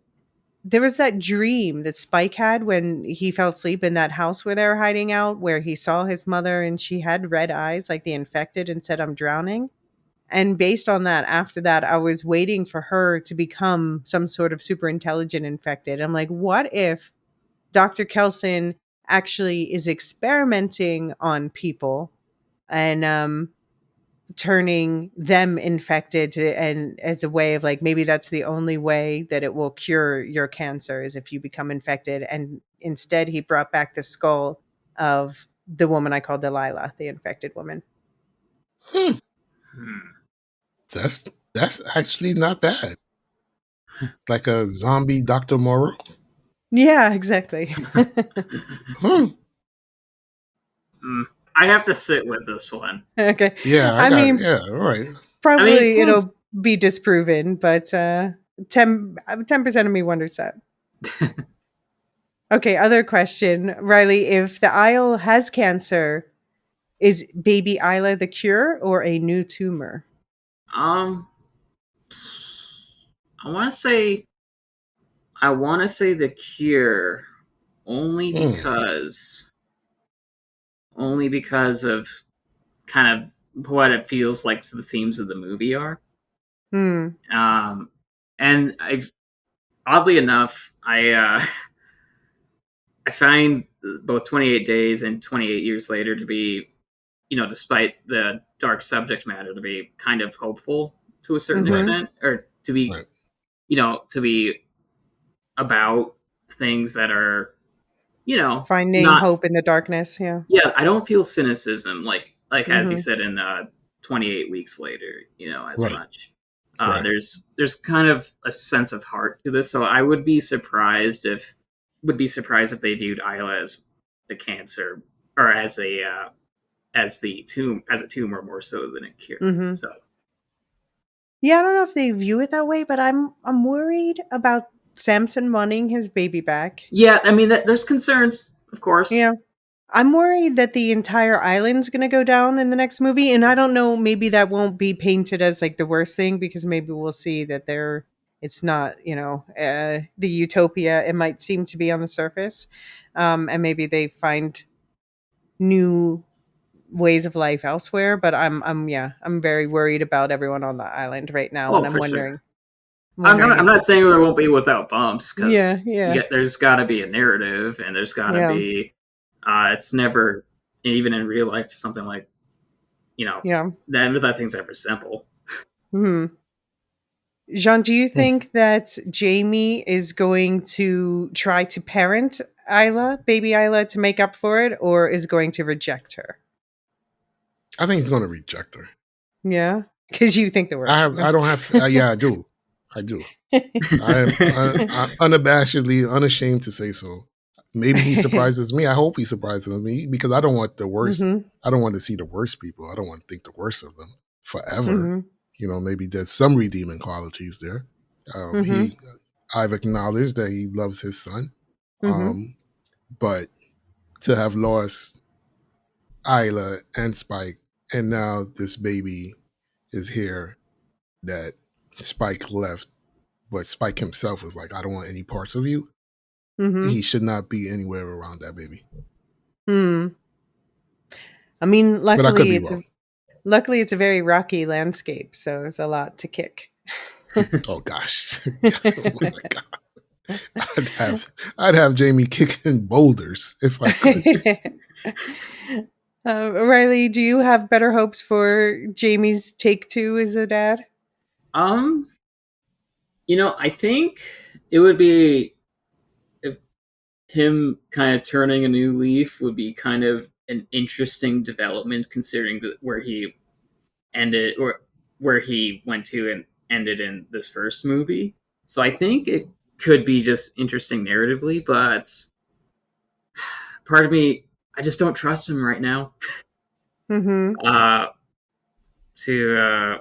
there was that dream that Spike had when he fell asleep in that house where they were hiding out, where he saw his mother and she had red eyes like the infected and said, "I'm drowning." And based on that, after that, I was waiting for her to become some sort of super intelligent infected. I'm like, what if Dr. Kelson actually is experimenting on people and turning them infected and as a way of like, maybe that's the only way that it will cure your cancer is if you become infected. And instead he brought back the skull of the woman I call Delilah, the infected woman. Hmm. Hmm. That's actually not bad. Like a zombie Dr. Moreau. Yeah, exactly. Hmm. Hmm. I have to sit with this one. Okay. Yeah, I I got it. mean, Yeah, all right. I mean, probably it'll be disproven, but 10% of me wonders that. Okay, other question, Riley. If the Isle has cancer, is baby Isla the cure or a new tumor? um, I want to say the Cure, only Hmm. because of kind of what it feels like the themes of the movie are. Hmm. Um, and I've oddly enough, I find both 28 Days and 28 Years Later to be, despite the dark subject matter, to be kind of hopeful to a certain Right, Mm-hmm. extent, or to be, right. to be about things that are, Finding not, hope in the darkness. Yeah. yeah, I don't feel cynicism like as you Mm-hmm. said in 28 Weeks Later, as Right, much. right. There's kind of a sense of heart to this, so I would be surprised if they viewed Isla as the cancer, or as a tumor more so than a cure. Mm-hmm. So Yeah, I don't know if they view it that way, but I'm worried about Samson wanting his baby back. yeah, I mean there's concerns, of course. Yeah. I'm worried that the entire island's gonna go down in the next movie, and I don't know, maybe that won't be painted as, like, the worst thing because maybe we'll see that it's not, the utopia it might seem to be on the surface, and maybe they find new ways of life elsewhere, but I'm very worried about everyone on the island right now, and Oh, I'm for wondering sure. I'm wondering not, I'm if not it's saying there won't be without bumps, Yeah, because yeah, there's got to be a narrative, and there's got to yeah, be. It's never, even in real life, something like, you know yeah. that thing's ever simple. Mhm. Jean, do you Hmm. think that Jamie is going to try to parent Isla, baby Isla, to make up for it, or is going to reject her? I think he's going to reject her. Yeah, because you think the worst of I her. don't have. Yeah, I do. I do. I am unabashedly, unashamed to say so. Maybe he surprises me. I hope he surprises me because I don't want the worst. Mhm, I don't want to see the worst people. I don't want to think the worst of them forever. mhm, Maybe there's some redeeming qualities there. mhm, I've acknowledged that he loves his son, mhm, but to have lost Isla and Spike, and now this baby is here that Spike left, but Spike himself was like, "I don't want any parts of you." mhm, He should not be anywhere around that baby. hmm. I mean, But I could be wrong. luckily it's a very rocky landscape, so there's a lot to kick. Oh gosh, yeah. Oh my god, I'd have Jamie kicking boulders if I could. Riley, do you have better hopes for Jamie's take two as a dad? um, I think it would be, if him kind of turning a new leaf would be kind of an interesting development, considering where he ended, or where he went to and ended in this first movie. So I think it could be just interesting narratively, but part of me, I just don't trust him right now, Mm-hmm. uh, to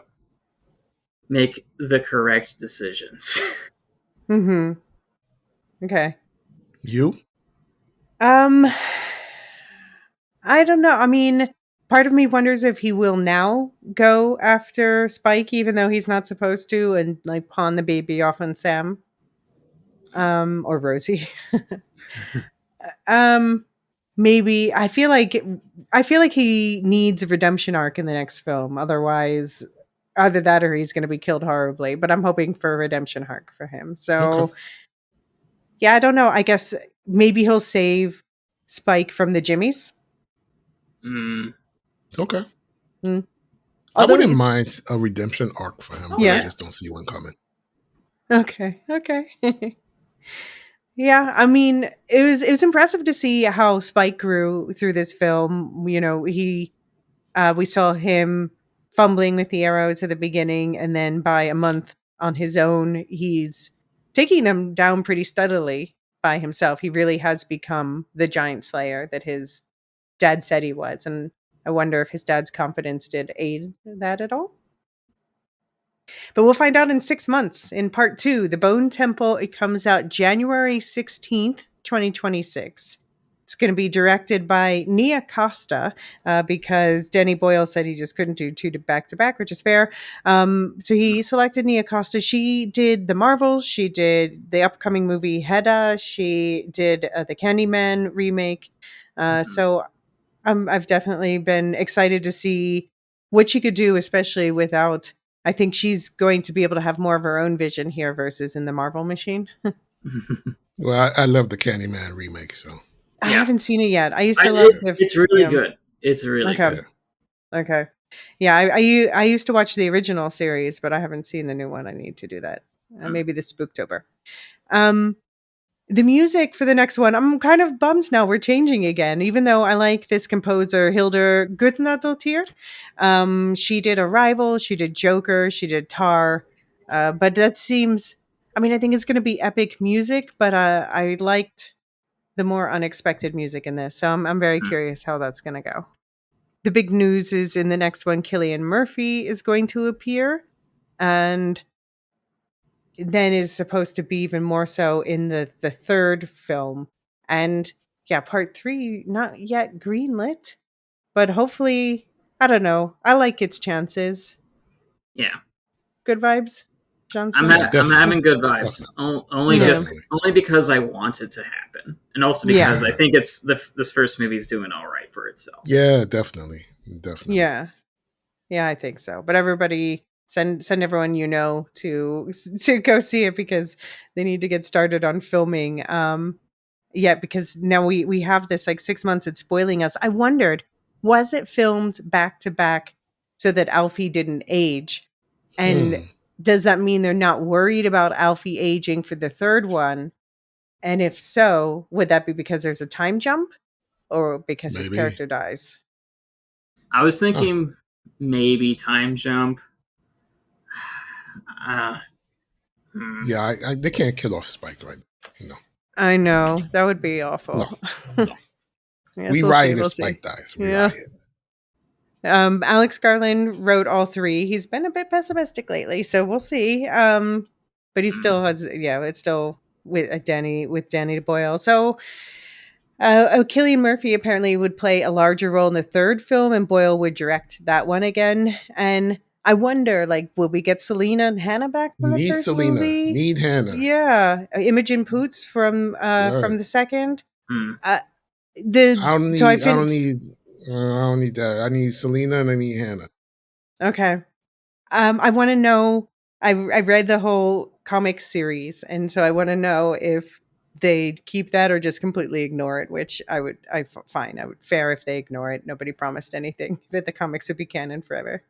make the correct decisions. Mm-hmm. Okay. You? Um, I don't know. I mean, part of me wonders if he will now go after Spike, even though he's not supposed to, and like pawn the baby off on Sam, or Rosie. um, maybe I feel like he needs a redemption arc in the next film. Otherwise, either that or he's going to be killed horribly. But I'm hoping for a redemption arc for him. Okay. So yeah, I don't know. I guess maybe he'll save Spike from the Jimmies. Mm. Okay. Mm. I Although wouldn't he's mind a redemption arc for him, Oh but I yeah. yeah. just don't see one coming. Okay. Okay. Yeah, I mean, it was impressive to see how Spike grew through this film. We saw him. fumbling with the arrows at the beginning, and then by a month on his own, he's taking them down pretty steadily by himself. He really has become the giant slayer that his dad said he was, and I wonder if his dad's confidence did aid that at all. But we'll find out in 6 months in part 2, The Bone Temple. It comes out January 16th, 2026. It's going to be directed by Nia Costa because Danny Boyle said he just couldn't do 2 back to back, which is fair. So he selected Nia Costa. She did The Marvels. She did the upcoming movie Hedda. She did the Candyman remake. So I've definitely been excited to see what she could do, especially without. I think she's going to be able to have more of her own vision here versus in the Marvel machine. Well, I love the Candyman remake, so I Yeah. haven't seen it yet. I used to love the. It's really yeah. good. It's really Okay. good. Okay. Yeah, I used to watch the original series, but I haven't seen the new one. I need to do that. Maybe this Spooktober. The music for the next one, I'm kind of bummed now we're changing again, even though I like this composer, Hildur Guðnadóttir. She did Arrival, she did Joker, she did Tar. But that seems, I mean, I think it's going to be epic music, but I liked the more unexpected music in this. So I'm very curious how that's going to go. The big news is in the next one, Cillian Murphy is going to appear. And then is supposed to be even more so in the third film. And yeah, part 3 not yet greenlit, but hopefully, I don't know. I like its chances. Yeah. Good vibes, Jon I'm, Snow? Yeah, I'm definitely. having good vibes. Definitely. Only Yeah. just Definitely. only because I want it to happen, and also Yeah. because I think it's this first movie is doing all right for itself. Yeah, definitely. Definitely. Yeah. Yeah, I think so. But everybody send everyone to go see it because they need to get started on filming. Yeah, because now we have this like 6 months. It's spoiling us. I wondered, was it filmed back to back so that Alfie didn't age? And does that mean they're not worried about Alfie aging for the third one? And if so, would that be because there's a time jump or because his Maybe. character dies? I was thinking maybe time jump. Yeah, they can't kill off Spike, right? No. I know. That would be awful. No. Yes, We we'll riot see, if we'll Spike see. dies. We Yeah. riot. Alex Garland wrote all 3. He's been a bit pessimistic lately, so we'll see. But he still has, it's still with Danny Boyle. So, Cillian Murphy apparently would play a larger role in the third film, and Boyle would direct that one again. And I wonder, like, will we get Selena and Hannah back from the Need first Selena. movie? Need Hannah. Yeah, Imogen Poots from the second. I don't need that. I need Selena and I need Hannah. Okay. I want to know. I read the whole comic series, and so I want to know if they keep that or just completely ignore it. Which fine. I would fair if they ignore it. Nobody promised anything that the comics would be canon forever.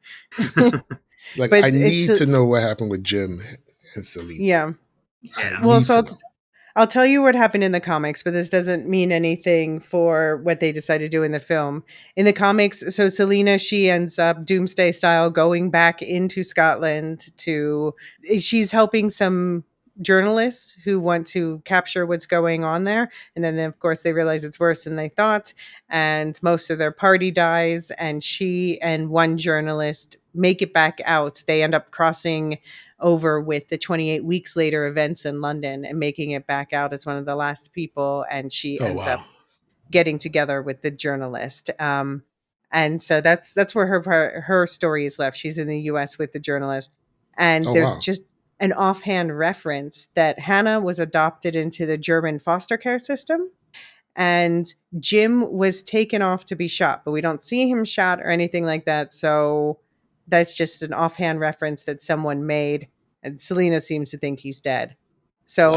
Like, But I need to know what happened with Jim and Selena. Yeah. I Well, need so to know. I'll tell you what happened in the comics, but this doesn't mean anything for what they decide to do in the film. In the comics, so Selena, she ends up Doomsday style going back into Scotland she's helping some journalists who want to capture what's going on there. And then of course they realize it's worse than they thought. And most of their party dies. And she and one journalist make it back out. They end up crossing over with the 28 weeks later events in London and making it back out as one of the last people. And she ends up getting together with the journalist. And so that's where her story is left. She's in the US with the journalist. And there's just an offhand reference that Hannah was adopted into the German foster care system. And Jim was taken off to be shot, but we don't see him shot or anything like that. So that's just an offhand reference that someone made. And Selena seems to think he's dead. So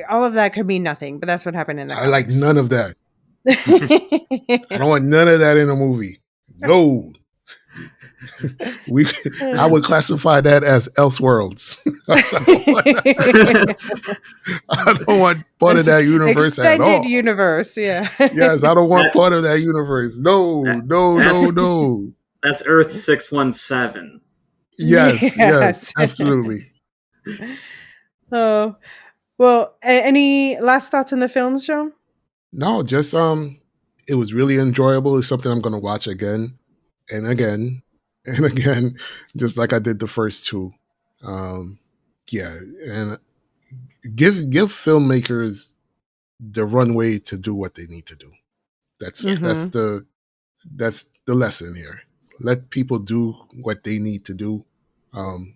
all of that could mean nothing, but that's what happened in the comics. I like none of that. I don't want none of that in a movie. No. I would classify that as Elseworlds. I don't want part of that universe at all. Universe, yeah. Yes, I don't want part of that universe. No. That's Earth 617. Yes, yes, Yes. absolutely. Oh, well, any last thoughts on the films, John? No, just it was really enjoyable. It's something I'm gonna watch again and again and again, just like I did the first two. Um, yeah, and give filmmakers the runway to do what they need to do. That's Yeah. that's the that's the lesson here. Let people do what they need to do, um,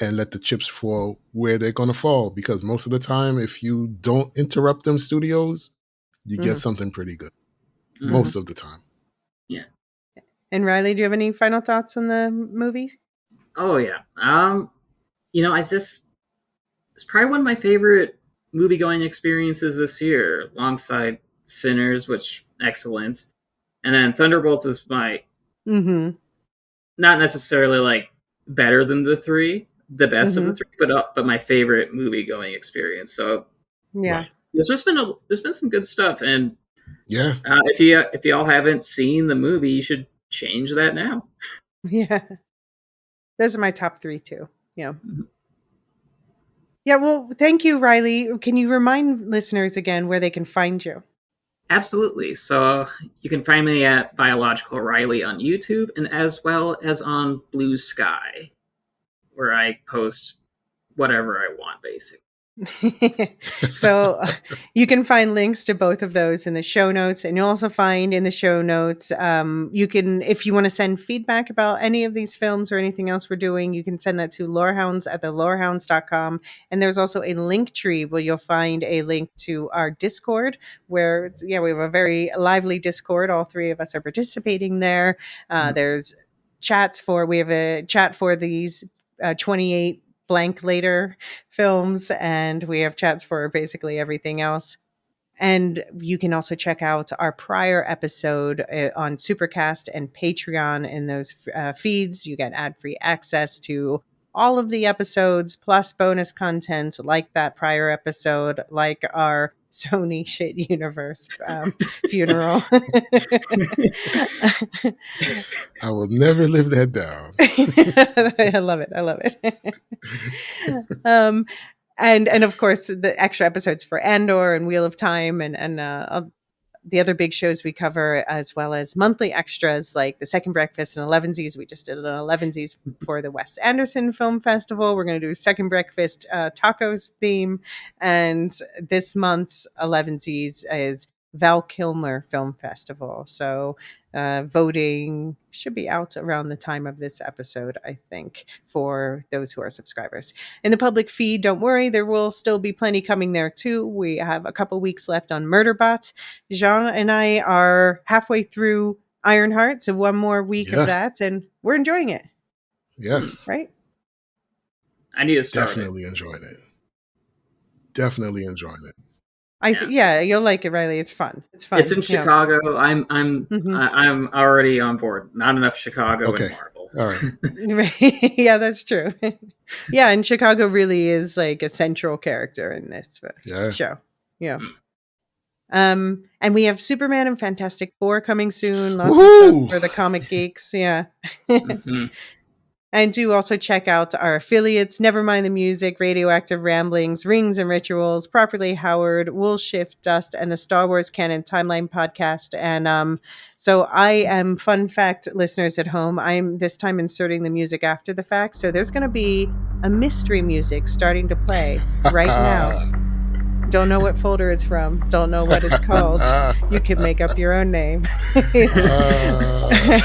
and let the chips fall where they're gonna fall. Because most of the time, if you don't interrupt them studios, you get Mhm. something pretty good. Mhm. Most of the time. Yeah. And Riley, do you have any final thoughts on the movie? Oh yeah. I just it's probably one of my favorite movie going experiences this year, alongside Sinners, which excellent, and then Thunderbolts is my Mm-hmm. not necessarily like better than the best of the Mm-hmm. three, but my favorite movie going experience. So Yeah. Right. there's been some good stuff, and Yeah. if y'all haven't seen the movie, you should change that now. Yeah. Those are my top three too. Yeah. Yeah. Well, thank you, Riley. Can you remind listeners again where they can find you? Absolutely. So you can find me at Biological Riley on YouTube, and as well as on Blue Sky, where I post whatever I want, basically. So you can find links to both of those in the show notes, and you'll also find in the show notes, you can, if you want to send feedback about any of these films or anything else we're doing, you can send that to lorehounds at thelorehounds.com. And there's also a link tree where you'll find a link to our Discord, where we have a very lively Discord. All three of us are participating there. There's we have a chat for these 28 blank later films, and we have chats for basically everything else. And you can also check out our prior episode on Supercast and Patreon. In those feeds, you get ad-free access to all of the episodes, plus bonus content like that prior episode, like our Sony shit universe funeral. I will never live that down. I love it. I love it. um, and of course the extra episodes for Andor and Wheel of Time and the other big shows we cover, as well as monthly extras like the Second Breakfast and Elevensies. We just did an Elevensies for the Wes Anderson Film Festival. We're going to do Second Breakfast tacos theme, and this month's Elevensies is Val Kilmer Film Festival. So voting should be out around the time of this episode, I think, for those who are subscribers. In the public feed, don't worry, there will still be plenty coming there too. We have a couple weeks left on Murderbot. Jean and I are halfway through Ironheart, so one more week of Yeah. that, and we're enjoying it, Yes. right? I need to start Definitely enjoying it. Definitely enjoying it. Yeah, you'll like it, Riley. It's fun. It's fun. It's in Yeah. Chicago. I'm Mhm. I'm already on board. Not enough Chicago Okay. and Marvel. All right. Yeah, that's true. Yeah, and Chicago really is like a central character in this Yeah. show. Yeah. Mm. And we have Superman and Fantastic Four coming soon. Lots of stuff Woohoo! for the comic geeks. Yeah. Mhm. And do also check out our affiliates, Nevermind the Music, Radioactive Ramblings, Rings and Rituals, Properly Howard, Wool Shift Dust, and the Star Wars Canon Timeline podcast. And so I am, fun fact, listeners at home, I'm this time inserting the music after the fact. So there's going to be a mystery music starting to play right now. Don't know what folder it's from. Don't know what it's called. You can make up your own name.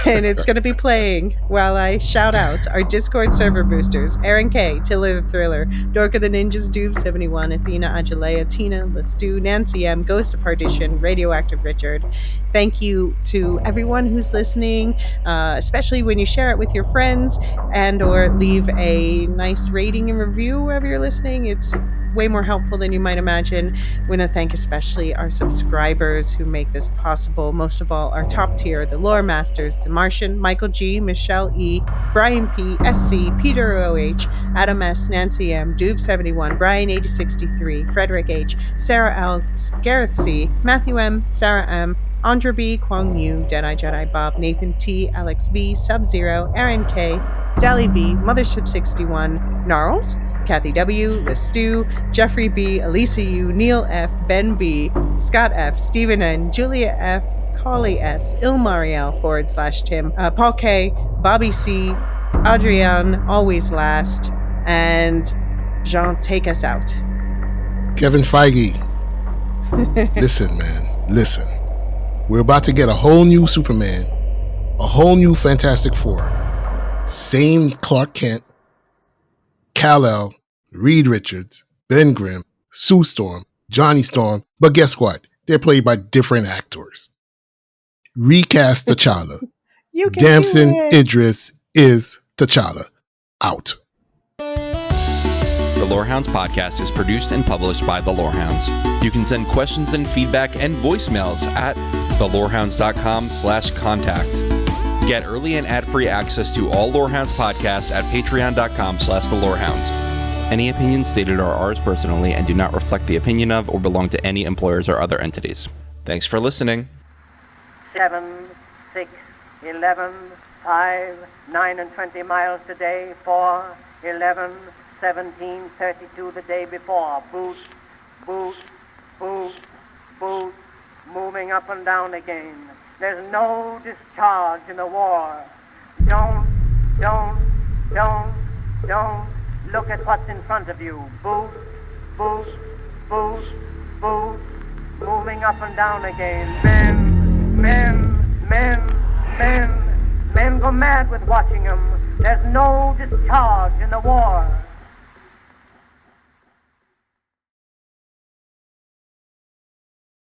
And it's going to be playing while I shout out our Discord server boosters: Aaron K, Tiller the Thriller, Dorka the Ninjas, Doob71, Athena Ajalea, Tina, Let's Do, Nancy M, Ghost of Partition, Radioactive Richard. Thank you to everyone who's listening, especially when you share it with your friends and or leave a nice rating and review wherever you're listening. It's way more helpful than you might imagine. We want to thank especially our subscribers who make this possible. Most of all, our top tier, the Lore Masters, the Martian, Michael G, Michelle E, Brian P, SC, Peter OH, Adam S, Nancy M, Doob71, Brian 8063, Frederick H, Sarah Alex, Gareth C, Matthew M, Sarah M, Andra B, Kwang Yu, Deadeye Jedi Bob, Nathan T, Alex V, Sub-Zero, Aaron K, Dally V, Mothership 61, Gnarls, Kathy W, Lestu, Jeffrey B, Elisa U, Neil F, Ben B, Scott F, Stephen N, Julia F, Collie S, Ilmariel /Tim, Paul K, Bobby C, Adrian, Always Last, and Jean, take us out. Kevin Feige, listen, man, listen. We're about to get a whole new Superman, a whole new Fantastic Four. Same Clark Kent, Kal-El, Reed Richards, Ben Grimm, Sue Storm, Johnny Storm, but guess what? They're played by different actors. Recast T'Challa. You can Damson do it. Idris is T'Challa. Out. The Lorehounds podcast is produced and published by The Lorehounds. You can send questions and feedback and voicemails at thelorehounds.com/contact. Get early and ad-free access to all Lorehounds podcasts at patreon.com/thelorehounds. Any opinions stated are ours personally and do not reflect the opinion of or belong to any employers or other entities. Thanks for listening. 7, 6, 11, 5, 9 and 20 miles today, 4, 11, 17, 32 the day before. Boot, boot, boot, boot, moving up and down again. There's no discharge in the war. Don't look at what's in front of you. Boot, boot, boot, boot, moving up and down again. Men go mad with watching them. There's no discharge in the war.